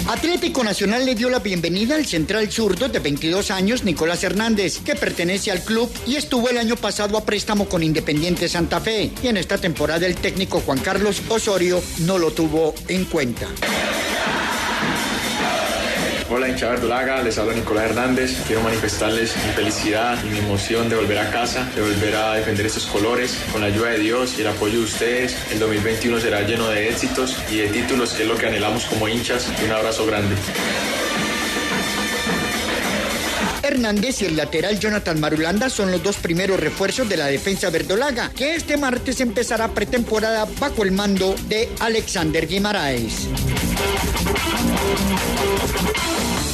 Atlético Nacional le dio la bienvenida al central zurdo de 22 años, Nicolás Hernández, que pertenece al club y estuvo el año pasado a préstamo con Independiente Santa Fe. Y en esta temporada el técnico Juan Carlos Osorio no lo tuvo en cuenta. Hola hincha verdolaga, les habla Nicolás Hernández. Quiero manifestarles mi felicidad y mi emoción de volver a casa, de volver a defender estos colores. Con la ayuda de Dios y el apoyo de ustedes, el 2021 será lleno de éxitos y de títulos, que es lo que anhelamos como hinchas. Y un abrazo grande. Hernández y el lateral Jonathan Marulanda son los dos primeros refuerzos de la defensa verdolaga, que este martes empezará pretemporada bajo el mando de Alexander Guimaraes.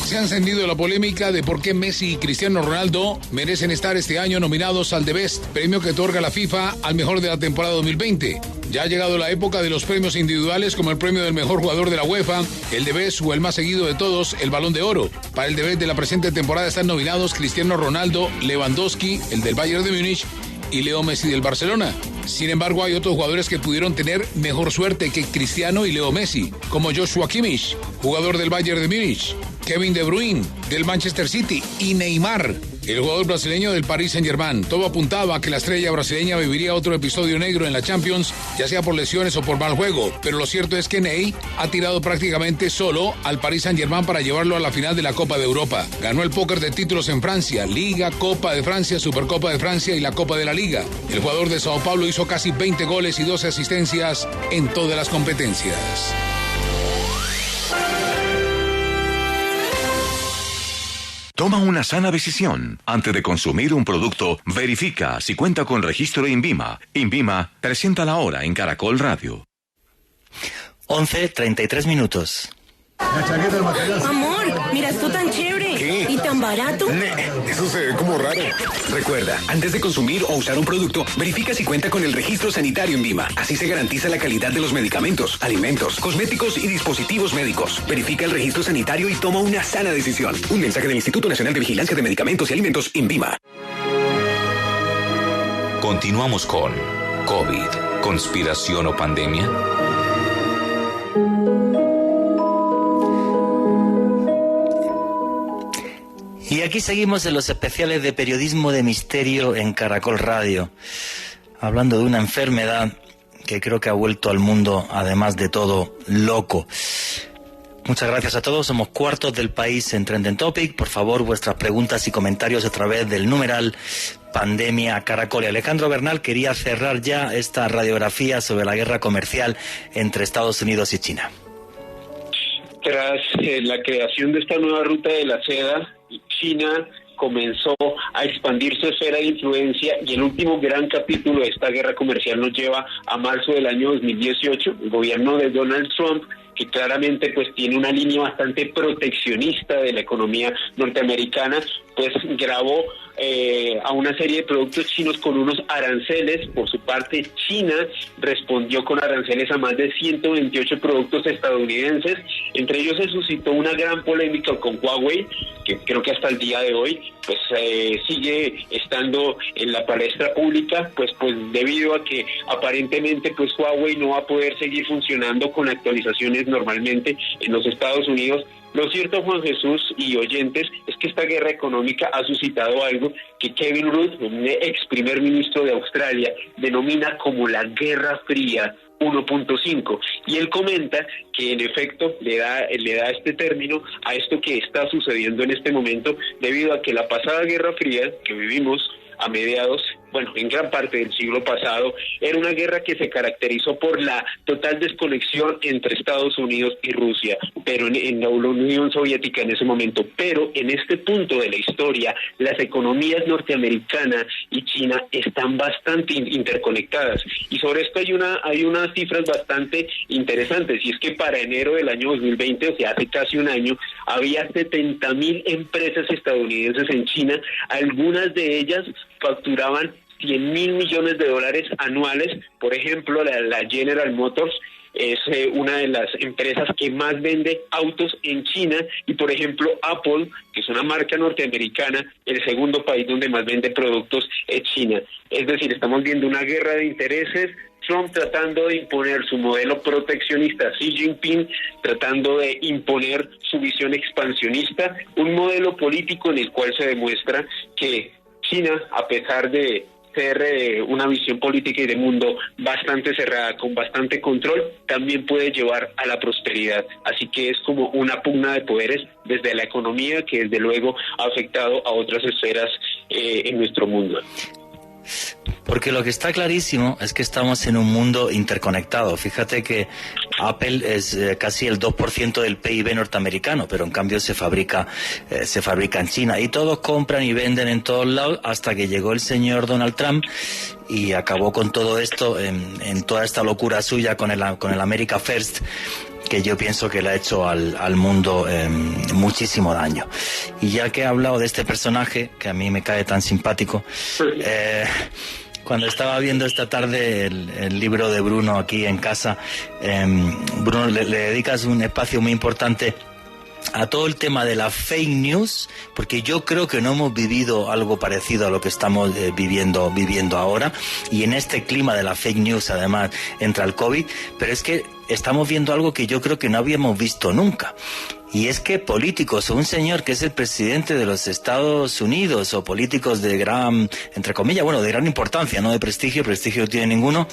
Se ha encendido la polémica de por qué Messi y Cristiano Ronaldo merecen estar este año nominados al The Best, premio que otorga la FIFA al mejor de la temporada 2020. Ya ha llegado la época de los premios individuales, como el premio del mejor jugador de la UEFA, el The Best o el más seguido de todos, el Balón de Oro. Para el The Best de la presente temporada están nominados Cristiano Ronaldo, Lewandowski, el del Bayern de Múnich, y Leo Messi del Barcelona. Sin embargo, hay otros jugadores que pudieron tener mejor suerte que Cristiano y Leo Messi, como Joshua Kimmich, jugador del Bayern de Múnich, Kevin De Bruyne del Manchester City y Neymar, el jugador brasileño del Paris Saint-Germain. Todo apuntaba a que la estrella brasileña viviría otro episodio negro en la Champions, ya sea por lesiones o por mal juego, pero lo cierto es que Ney ha tirado prácticamente solo al Paris Saint-Germain para llevarlo a la final de la Copa de Europa. Ganó el póker de títulos en Francia, Liga, Copa de Francia, Supercopa de Francia y la Copa de la Liga. El jugador de Sao Paulo hizo casi 20 goles y 12 asistencias en todas las competencias. Toma una sana decisión. Antes de consumir un producto, verifica si cuenta con registro INVIMA. INVIMA presenta la hora en Caracol Radio. 11:33 minutos. Amor, mira esto tan chévere. ¿Qué? ¿Y tan barato? Eso se ve como raro. Recuerda, antes de consumir o usar un producto, verifica si cuenta con el registro sanitario INVIMA. Así se garantiza la calidad de los medicamentos, alimentos, cosméticos y dispositivos médicos. Verifica el registro sanitario y toma una sana decisión. Un mensaje del Instituto Nacional de Vigilancia de Medicamentos y Alimentos, INVIMA. Continuamos con COVID, conspiración o pandemia. Y aquí seguimos en los especiales de periodismo de misterio en Caracol Radio, hablando de una enfermedad que creo que ha vuelto al mundo, además de todo, loco. Muchas gracias a todos, somos cuartos del país en Trending Topic. Por favor, vuestras preguntas y comentarios a través del numeral Pandemia Caracol. Y Alejandro Bernal quería cerrar ya esta radiografía sobre la guerra comercial entre Estados Unidos y China. Tras la creación de esta nueva ruta de la seda, China comenzó a expandir su esfera de influencia y el último gran capítulo de esta guerra comercial nos lleva a marzo del año 2018. El gobierno de Donald Trump, que claramente pues tiene una línea bastante proteccionista de la economía norteamericana, pues grabó a una serie de productos chinos con unos aranceles. Por su parte, China respondió con aranceles a más de 128 productos estadounidenses. Entre ellos se suscitó una gran polémica con Huawei, que creo que hasta el día de hoy pues sigue estando en la palestra pública, pues debido a que aparentemente pues Huawei no va a poder seguir funcionando con actualizaciones normalmente en los Estados Unidos. Lo cierto, Juan Jesús y oyentes, es que esta guerra económica ha suscitado algo que Kevin Rudd, un ex primer ministro de Australia, denomina como la Guerra Fría 1.5, y él comenta que en efecto le da este término a esto que está sucediendo en este momento, debido a que la pasada Guerra Fría que vivimos a mediados, en gran parte del siglo pasado, era una guerra que se caracterizó por la total desconexión entre Estados Unidos y Rusia, pero en la Unión Soviética en ese momento. Pero en este punto de la historia, las economías norteamericana y China están bastante interconectadas. Y sobre esto hay unas cifras bastante interesantes, y es que para enero del año 2020, o sea, hace casi un año, había 70,000 empresas estadounidenses en China. Algunas de ellas facturaban $100,000 millones anuales. Por ejemplo, la General Motors es una de las empresas que más vende autos en China, y por ejemplo Apple, que es una marca norteamericana, el segundo país donde más vende productos es China. Es decir, estamos viendo una guerra de intereses, Trump tratando de imponer su modelo proteccionista, Xi Jinping tratando de imponer su visión expansionista, un modelo político en el cual se demuestra que China, a pesar de ser una visión política y de mundo bastante cerrada, con bastante control, también puede llevar a la prosperidad. Así que es como una pugna de poderes desde la economía, que desde luego ha afectado a otras esferas en nuestro mundo. Porque lo que está clarísimo es que estamos en un mundo interconectado. Fíjate que Apple es casi el 2% del PIB norteamericano, pero en cambio se fabrica en China. Y todos compran y venden en todos lados hasta que llegó el señor Donald Trump y acabó con todo esto en toda esta locura suya con el America First, que yo pienso que le ha hecho al mundo muchísimo daño. Y ya que he hablado de este personaje, que a mí me cae tan simpático, cuando estaba viendo esta tarde el libro de Bruno aquí en casa, Bruno, le dedicas un espacio muy importante a todo el tema de la fake news, porque yo creo que no hemos vivido algo parecido a lo que estamos viviendo ahora, y en este clima de la fake news además entra el COVID, pero es que estamos viendo algo que yo creo que no habíamos visto nunca. Y es que políticos, o un señor que es el presidente de los Estados Unidos, o políticos de gran, entre comillas, bueno, de gran importancia, no de prestigio no tiene ninguno,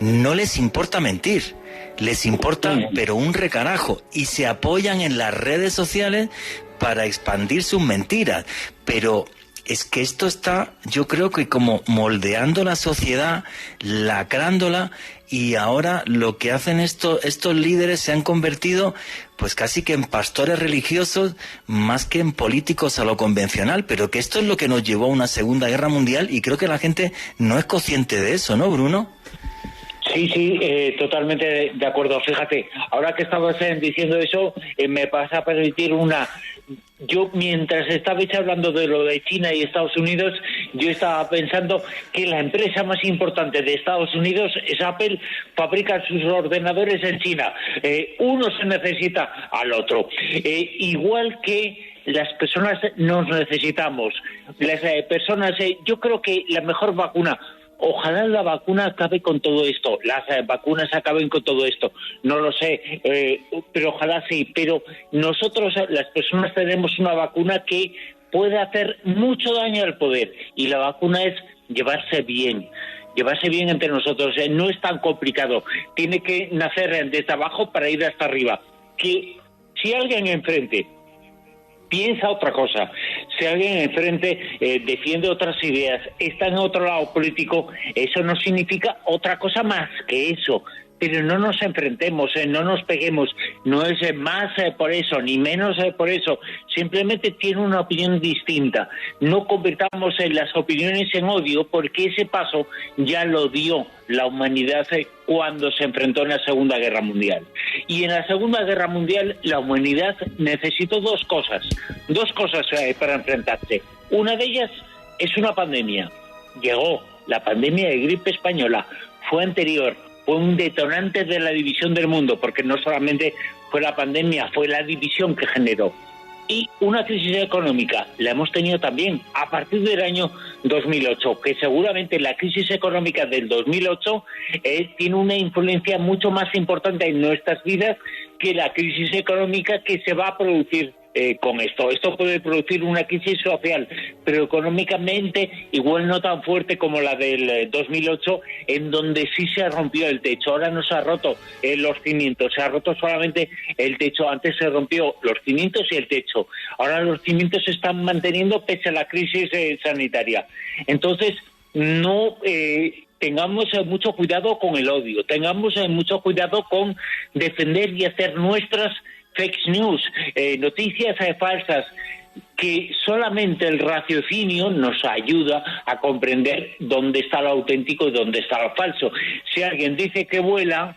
no les importa mentir. Les importa, pero un recarajo, y se apoyan en las redes sociales para expandir sus mentiras. Pero es que esto está, yo creo que como moldeando la sociedad, lacrándola, y ahora lo que hacen estos líderes se han convertido pues casi que en pastores religiosos más que en políticos a lo convencional, pero que esto es lo que nos llevó a una Segunda Guerra Mundial, y creo que la gente no es consciente de eso, ¿no, Bruno? Sí, totalmente de acuerdo. Fíjate, ahora que estabas diciendo eso, me vas a permitir Yo, mientras estabais hablando de lo de China y Estados Unidos, yo estaba pensando que la empresa más importante de Estados Unidos es Apple, fabrica sus ordenadores en China. Uno se necesita al otro. Igual que las personas nos necesitamos. Las personas, yo creo que la mejor vacuna, ojalá la vacuna acabe con todo esto, las vacunas acaben con todo esto, no lo sé, pero ojalá sí. Pero nosotros, las personas, tenemos una vacuna que puede hacer mucho daño al poder, y la vacuna es llevarse bien entre nosotros. No es tan complicado, tiene que nacer desde abajo para ir hasta arriba. Que si alguien enfrente piensa otra cosa, si alguien enfrente defiende otras ideas, está en otro lado político, eso no significa otra cosa más que eso. Pero no nos enfrentemos, no nos peguemos, no es más por eso, ni menos por eso, simplemente tiene una opinión distinta. No convirtamos las opiniones en odio, porque ese paso ya lo dio la humanidad cuando se enfrentó en la Segunda Guerra Mundial. Y en la Segunda Guerra Mundial la humanidad necesitó dos cosas para enfrentarse. Una de ellas es una pandemia. Llegó la pandemia de gripe española, fue anterior, fue un detonante de la división del mundo, porque no solamente fue la pandemia, fue la división que generó. Y una crisis económica la hemos tenido también a partir del año 2008, que seguramente la crisis económica del 2008 tiene una influencia mucho más importante en nuestras vidas que la crisis económica que se va a producir con esto. Esto puede producir una crisis social, pero económicamente igual no tan fuerte como la del 2008, en donde sí se rompió el techo. Ahora no se ha roto los cimientos, se ha roto solamente el techo. Antes se rompió los cimientos y el techo. Ahora los cimientos se están manteniendo pese a la crisis sanitaria. Entonces, no tengamos mucho cuidado con el odio, tengamos mucho cuidado con defender y hacer nuestras fake news, noticias falsas, que solamente el raciocinio nos ayuda a comprender dónde está lo auténtico y dónde está lo falso. Si alguien dice que vuela,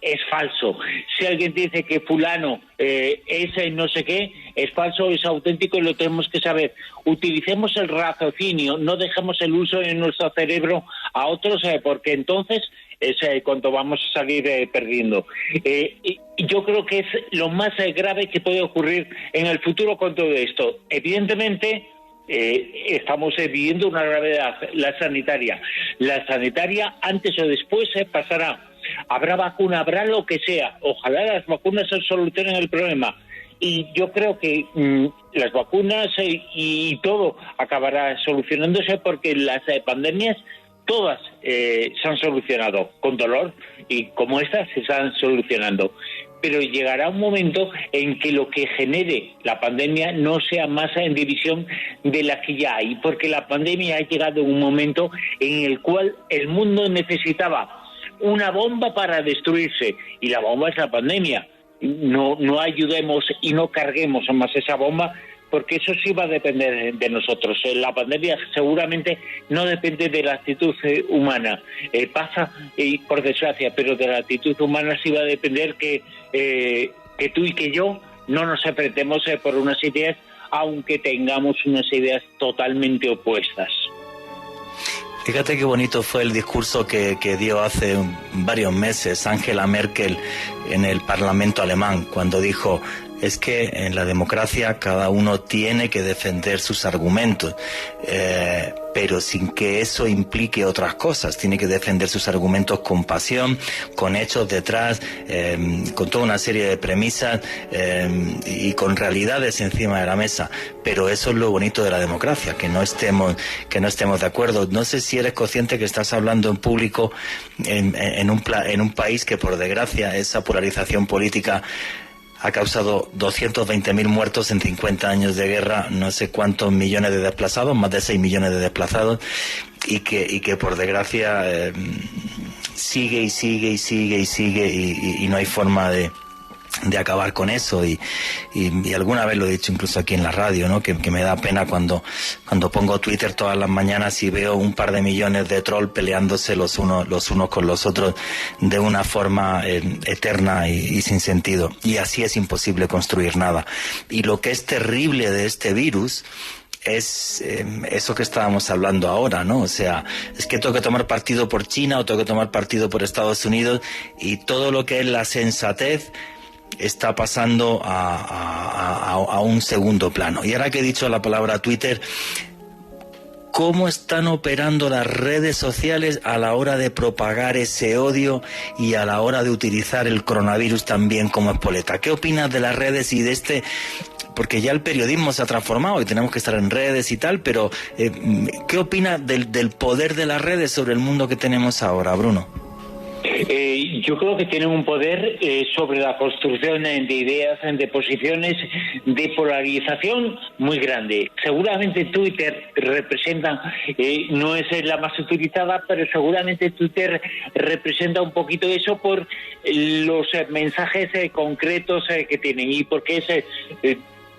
es falso. Si alguien dice que fulano es no sé qué, es falso, es auténtico, y lo tenemos que saber. Utilicemos el raciocinio, no dejemos el uso en nuestro cerebro a otros, porque entonces es cuando vamos a salir perdiendo. Y yo creo que es lo más grave que puede ocurrir en el futuro con todo esto. Evidentemente, estamos viviendo una gravedad, la sanitaria. La sanitaria, antes o después, pasará. Habrá vacuna, habrá lo que sea. Ojalá las vacunas solucionen el problema. y yo creo que las vacunas y todo acabará solucionándose, porque las pandemias todas se han solucionado con dolor, y como estas se están solucionando. Pero llegará un momento en que lo que genere la pandemia no sea más en división de la que ya hay, porque la pandemia ha llegado en un momento en el cual el mundo necesitaba una bomba para destruirse, y la bomba es la pandemia. No ayudemos y no carguemos más esa bomba, porque eso sí va a depender de nosotros. La pandemia seguramente no depende de la actitud humana, pasa por desgracia, pero de la actitud humana sí va a depender que tú y que yo no nos enfrentemos por unas ideas, aunque tengamos unas ideas totalmente opuestas. Fíjate qué bonito fue el discurso que dio hace varios meses Angela Merkel en el Parlamento alemán, cuando dijo: es que en la democracia cada uno tiene que defender sus argumentos, pero sin que eso implique otras cosas. Tiene que defender sus argumentos con pasión, con hechos detrás, con toda una serie de premisas y con realidades encima de la mesa. Pero eso es lo bonito de la democracia, que no estemos de acuerdo. No sé si eres consciente que estás hablando en público en un país que, por desgracia, esa polarización política ha causado 220.000 muertos en 50 años de guerra, no sé cuántos millones de desplazados, más de 6 millones de desplazados, y que por desgracia sigue y no hay forma de acabar con eso, y alguna vez lo he dicho incluso aquí en la radio, ¿no? Que me da pena cuando pongo Twitter todas las mañanas y veo un par de millones de trolls peleándose los unos con los otros de una forma eterna y sin sentido, y así es imposible construir nada. Y lo que es terrible de este virus es eso que estábamos hablando ahora, ¿no? O sea, es que tengo que tomar partido por China o tengo que tomar partido por Estados Unidos, y todo lo que es la sensatez está pasando a un segundo plano. Y ahora que he dicho la palabra Twitter, ¿cómo están operando las redes sociales a la hora de propagar ese odio y a la hora de utilizar el coronavirus también como espoleta? ¿Qué opinas de las redes y de este...? Porque ya el periodismo se ha transformado y tenemos que estar en redes y tal, pero ¿qué opinas del poder de las redes sobre el mundo que tenemos ahora, Bruno? Yo creo que tienen un poder sobre la construcción de ideas, de posiciones, de polarización muy grande. Seguramente Twitter representa, no es la más utilizada, pero seguramente Twitter representa un poquito eso por los mensajes concretos que tienen, y porque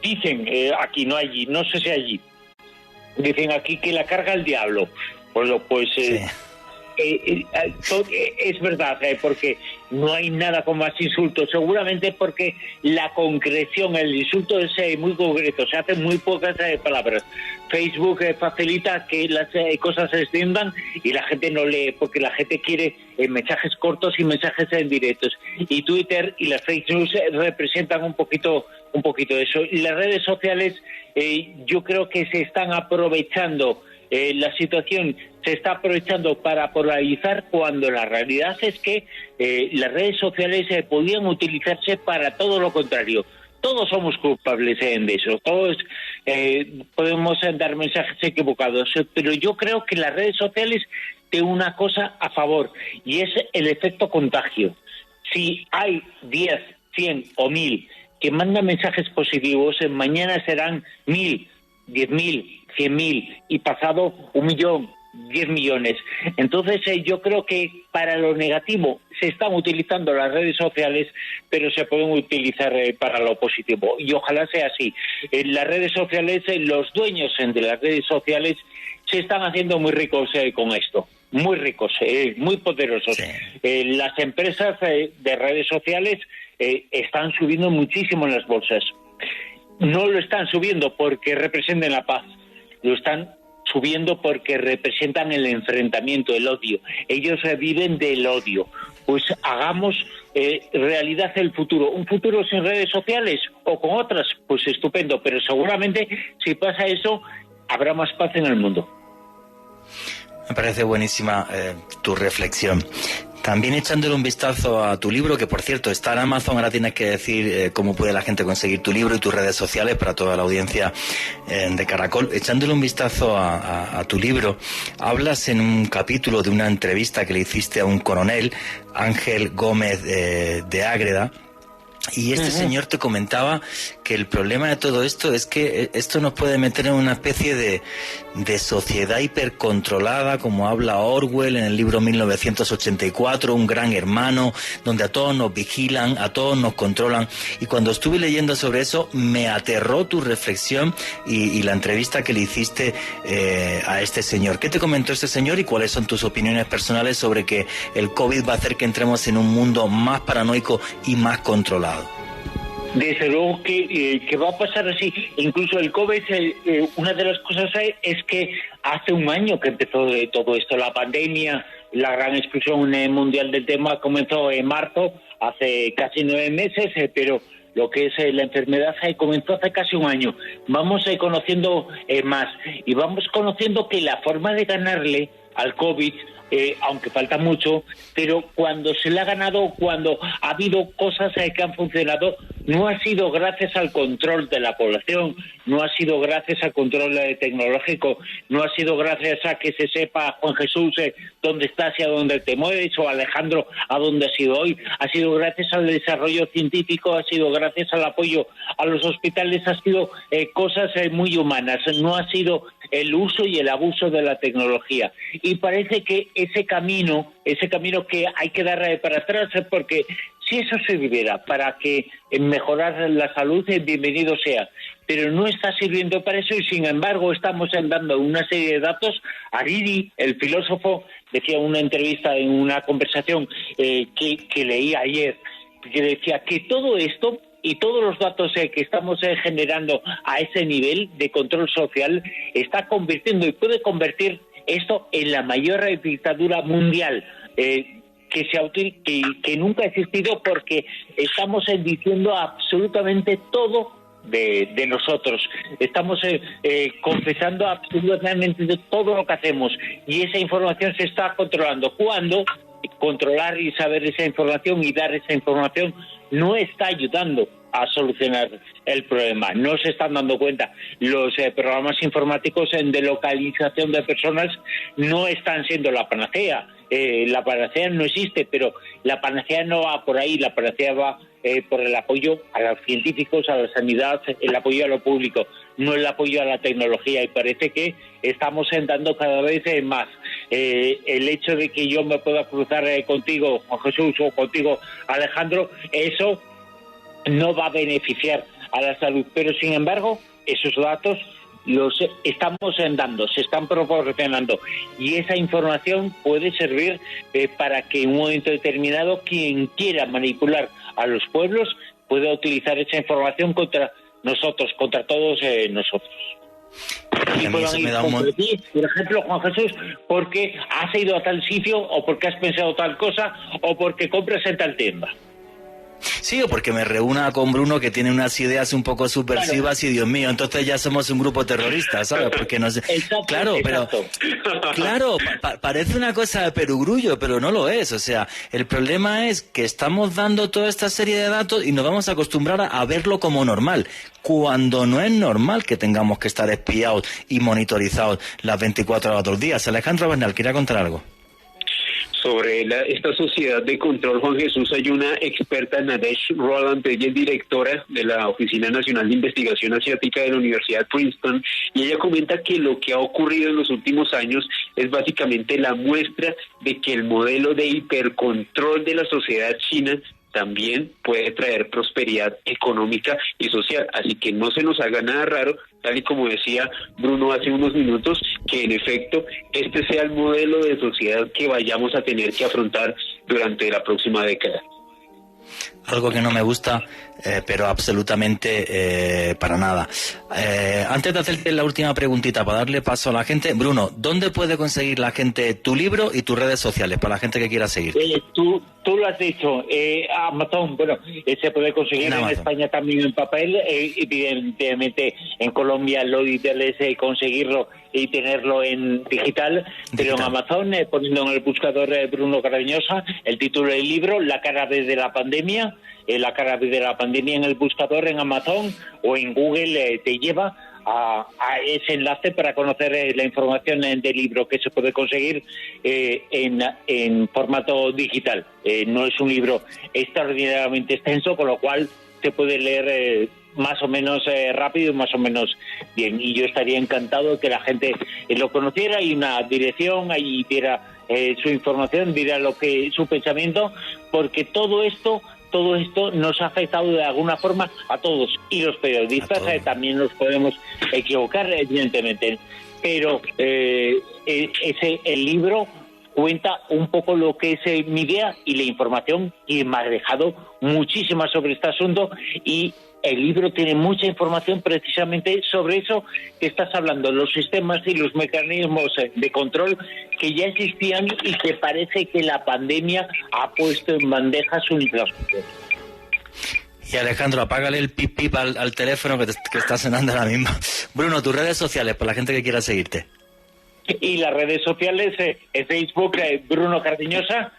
dicen aquí, no allí, no sé si allí, dicen aquí que la carga el diablo. Pues sí. Es verdad, porque no hay nada con más insultos, seguramente porque la concreción, el insulto es muy concreto, se hacen muy pocas palabras. Facebook facilita que las cosas se extiendan y la gente no lee, porque la gente quiere mensajes cortos y mensajes en directos, y Twitter y las fake news representan un poquito eso. Y las redes sociales yo creo que se están aprovechando, la situación se está aprovechando para polarizar, cuando la realidad es que las redes sociales podían utilizarse para todo lo contrario. Todos somos culpables de eso, todos podemos dar mensajes equivocados, pero yo creo que las redes sociales tienen una cosa a favor, y es el efecto contagio. Si hay 10, 100 o 1000 que mandan mensajes positivos, mañana serán 1000, 10.000, 100.000 y pasado 1 millón, 10 millones. Entonces yo creo que para lo negativo se están utilizando las redes sociales, pero se pueden utilizar para lo positivo, y ojalá sea así. En las redes sociales, los dueños de las redes sociales se están haciendo muy ricos con esto, muy ricos, muy poderosos. Sí. Las empresas de redes sociales están subiendo muchísimo en las bolsas. No lo están subiendo porque representen la paz, lo están subiendo porque representan el enfrentamiento, el odio. Ellos viven del odio. Pues hagamos realidad el futuro. Un futuro sin redes sociales o con otras, pues estupendo. Pero seguramente si pasa eso, habrá más paz en el mundo. Me parece buenísima tu reflexión. También echándole un vistazo a tu libro, que por cierto está en Amazon, ahora tienes que decir cómo puede la gente conseguir tu libro y tus redes sociales para toda la audiencia de Caracol. Echándole un vistazo a tu libro, hablas en un capítulo de una entrevista que le hiciste a un coronel, Ángel Gómez de Ágreda, y este señor te comentaba que el problema de todo esto es que esto nos puede meter en una especie de sociedad hipercontrolada, como habla Orwell en el libro 1984, un gran hermano, donde a todos nos vigilan, a todos nos controlan. Y cuando estuve leyendo sobre eso, me aterró tu reflexión y la entrevista que le hiciste a este señor. ¿Qué te comentó este señor y cuáles son tus opiniones personales sobre que el COVID va a hacer que entremos en un mundo más paranoico y más controlado? Desde luego que va a pasar así. Incluso el COVID, una de las cosas es que hace un año que empezó todo esto, la pandemia, la gran explosión mundial del tema comenzó en marzo, hace casi 9 meses, pero lo que es la enfermedad comenzó hace casi un año. Vamos conociendo más y vamos conociendo que la forma de ganarle al COVID, aunque falta mucho, pero cuando se le ha ganado, cuando ha habido cosas que han funcionado, no ha sido gracias al control de la población, no ha sido gracias al control tecnológico, no ha sido gracias a que se sepa, Juan Jesús, dónde estás y a dónde te mueves, o Alejandro, a dónde has ido hoy. Ha sido gracias al desarrollo científico, ha sido gracias al apoyo a los hospitales, ha sido cosas muy humanas, no ha sido el uso y el abuso de la tecnología. Y parece que ese camino que hay que dar para atrás, porque si eso sirviera para que mejorar la salud, bienvenido sea. Pero no está sirviendo para eso y, sin embargo, estamos dando una serie de datos. Hariri, el filósofo, decía en una entrevista, en una conversación que leí ayer, que decía que todo esto y todos los datos que estamos generando a ese nivel de control social está convirtiendo y puede convertir esto en la mayor dictadura mundial que nunca ha existido, porque estamos diciendo absolutamente todo de nosotros. Estamos confesando absolutamente de todo lo que hacemos y esa información se está controlando. Cuando controlar y saber esa información y dar esa información no está ayudando a solucionar el problema. No se están dando cuenta. Los programas informáticos de localización de personas no están siendo la panacea. La panacea no existe, pero la panacea no va por ahí. La panacea va por el apoyo a los científicos, a la sanidad, el apoyo a lo público, no el apoyo a la tecnología. Y parece que estamos dando cada vez más. El hecho de que yo me pueda cruzar contigo, Juan Jesús, o contigo, Alejandro, eso no va a beneficiar a la salud, pero sin embargo esos datos los estamos dando, se están proporcionando, y esa información puede servir para que en un momento determinado quien quiera manipular a los pueblos pueda utilizar esa información contra nosotros, contra todos nosotros. Y puedan ir contra ti, por ejemplo, Juan Jesús, porque has ido a tal sitio, o porque has pensado tal cosa, o porque compras en tal tienda. Sí, o porque me reúna con Bruno, que tiene unas ideas un poco subversivas, y Dios mío, entonces ya somos un grupo terrorista, ¿sabes? Porque no sé. Claro, pero claro, parece una cosa de perogrullo, pero no lo es. O sea, el problema es que estamos dando toda esta serie de datos y nos vamos a acostumbrar a verlo como normal, cuando no es normal que tengamos que estar espiados y monitorizados las 24 horas del día. Alejandro Bernal, ¿quería contar algo? Sobre esta sociedad de control, Juan Jesús, hay una experta, Nadesh Roland, ella es directora de la Oficina Nacional de Investigación Asiática de la Universidad de Princeton, y ella comenta que lo que ha ocurrido en los últimos años es básicamente la muestra de que el modelo de hipercontrol de la sociedad china también puede traer prosperidad económica y social. Así que no se nos haga nada raro, tal y como decía Bruno hace unos minutos, que en efecto este sea el modelo de sociedad que vayamos a tener que afrontar durante la próxima década. algo que no me gusta, pero absolutamente para nada. Antes de hacerte la última preguntita, para darle paso a la gente, Bruno, ¿dónde puede conseguir la gente tu libro y tus redes sociales para la gente que quiera seguir? Tú lo has dicho, Amazon, bueno, se puede conseguir en España también en papel, evidentemente en Colombia lo ideal es conseguirlo y tenerlo en digital, pero en Amazon, poniendo en el buscador Bruno Cardeñosa, el título del libro, La cara desde la pandemia, la cara de la pandemia en el buscador en Amazon o en Google te lleva a ese enlace para conocer la información del libro que se puede conseguir en formato digital. No es un libro extraordinariamente extenso, con lo cual se puede leer más o menos rápido y más o menos bien. Y yo estaría encantado de que la gente lo conociera y una dirección, ahí viera su información, viera su pensamiento, porque todo esto nos ha afectado de alguna forma a todos, y los periodistas también nos podemos equivocar, evidentemente, pero el libro cuenta un poco lo que es mi idea y la información, y me ha dejado muchísima sobre este asunto, y el libro tiene mucha información precisamente sobre eso que estás hablando, los sistemas y los mecanismos de control que ya existían y que parece que la pandemia ha puesto en bandeja su infraestructura. Y Alejandro, apágale el pip pip al teléfono que está sonando ahora mismo. Bruno, tus redes sociales para la gente que quiera seguirte. Y las redes sociales, en Facebook, Bruno Cardeñosa,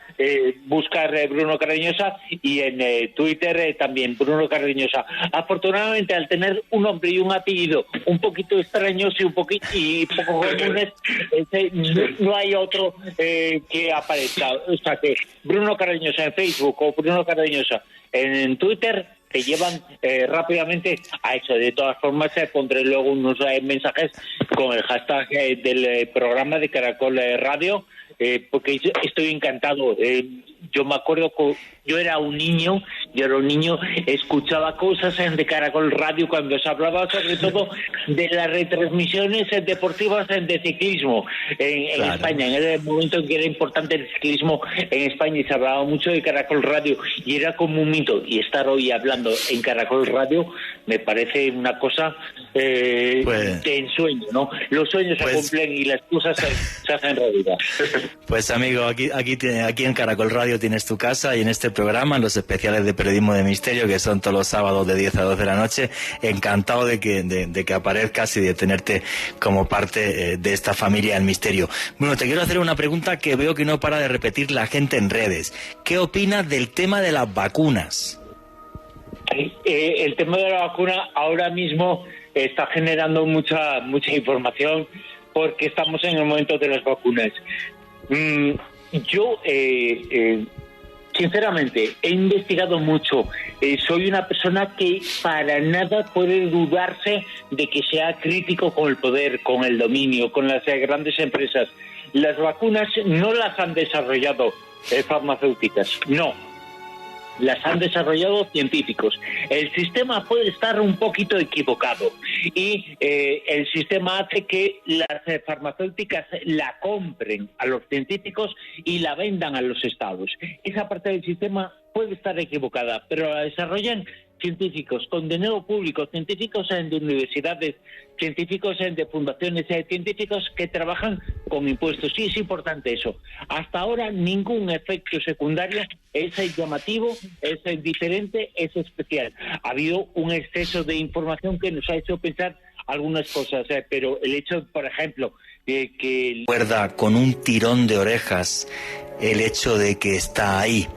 buscar Bruno Cardeñosa, y en Twitter también Bruno Cardeñosa. Afortunadamente, al tener un nombre y un apellido un poquito extraños y poco comunes, no hay otro que aparezca. O sea que Bruno Cardeñosa en Facebook o Bruno Cardeñosa en Twitter te llevan rápidamente a eso. De todas formas, pondré luego unos mensajes con el hashtag del programa de Caracol Radio, porque yo estoy encantado. Yo me acuerdo que yo era un niño, escuchaba cosas de Caracol Radio cuando se hablaba sobre todo de las retransmisiones deportivas de ciclismo en España, en el momento en que era importante el ciclismo en España, y se hablaba mucho de Caracol Radio, y era como un mito, y estar hoy hablando en Caracol Radio me parece una cosa de ensueño, ¿no? Los sueños se cumplen y las cosas se hacen realidad. Pues amigo, aquí en Caracol Radio tienes tu casa, y en este programa, los especiales de Periodismo de Misterio, que son todos los sábados de 10 a 12 de la noche, encantado de que aparezcas y de tenerte como parte de esta familia del misterio. Bueno, te quiero hacer una pregunta que veo que no para de repetir la gente en redes. ¿Qué opinas del tema de las vacunas? El tema de la vacuna ahora mismo está generando mucha información, porque estamos en el momento de las vacunas. Yo, sinceramente, he investigado mucho. Soy una persona que para nada puede dudarse de que sea crítico con el poder, con el dominio, con las grandes empresas. Las vacunas no las han desarrollado farmacéuticas, no. Las han desarrollado científicos. El sistema puede estar un poquito equivocado, y el sistema hace que las farmacéuticas la compren a los científicos y la vendan a los estados. Esa parte del sistema puede estar equivocada, pero la desarrollan científicos con dinero público, científicos de universidades, científicos de fundaciones, científicos que trabajan con impuestos. Sí, es importante eso. Hasta ahora ningún efecto secundario es llamativo, es diferente, es especial. Ha habido un exceso de información que nos ha hecho pensar algunas cosas, pero el hecho, por ejemplo, de que... Recuerda con un tirón de orejas el hecho de que está ahí.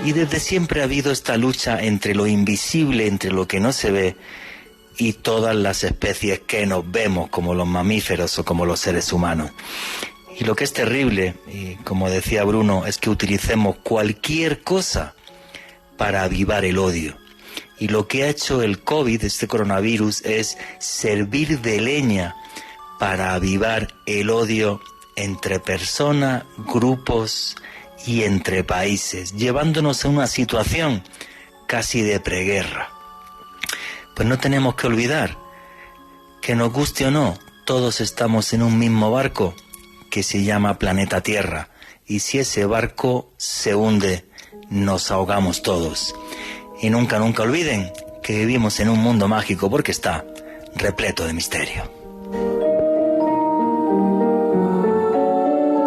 Y desde siempre ha habido esta lucha entre lo invisible, entre lo que no se ve, y todas las especies que nos vemos, como los mamíferos o como los seres humanos. Y lo que es terrible, y como decía Bruno, es que utilicemos cualquier cosa para avivar el odio. Y lo que ha hecho el COVID, este coronavirus, es servir de leña para avivar el odio entre personas, grupos y entre países, llevándonos a una situación casi de preguerra. Pues no tenemos que olvidar que, nos guste o no, todos estamos en un mismo barco que se llama planeta Tierra, y si ese barco se hunde, nos ahogamos todos. Y nunca olviden que vivimos en un mundo mágico porque está repleto de misterio.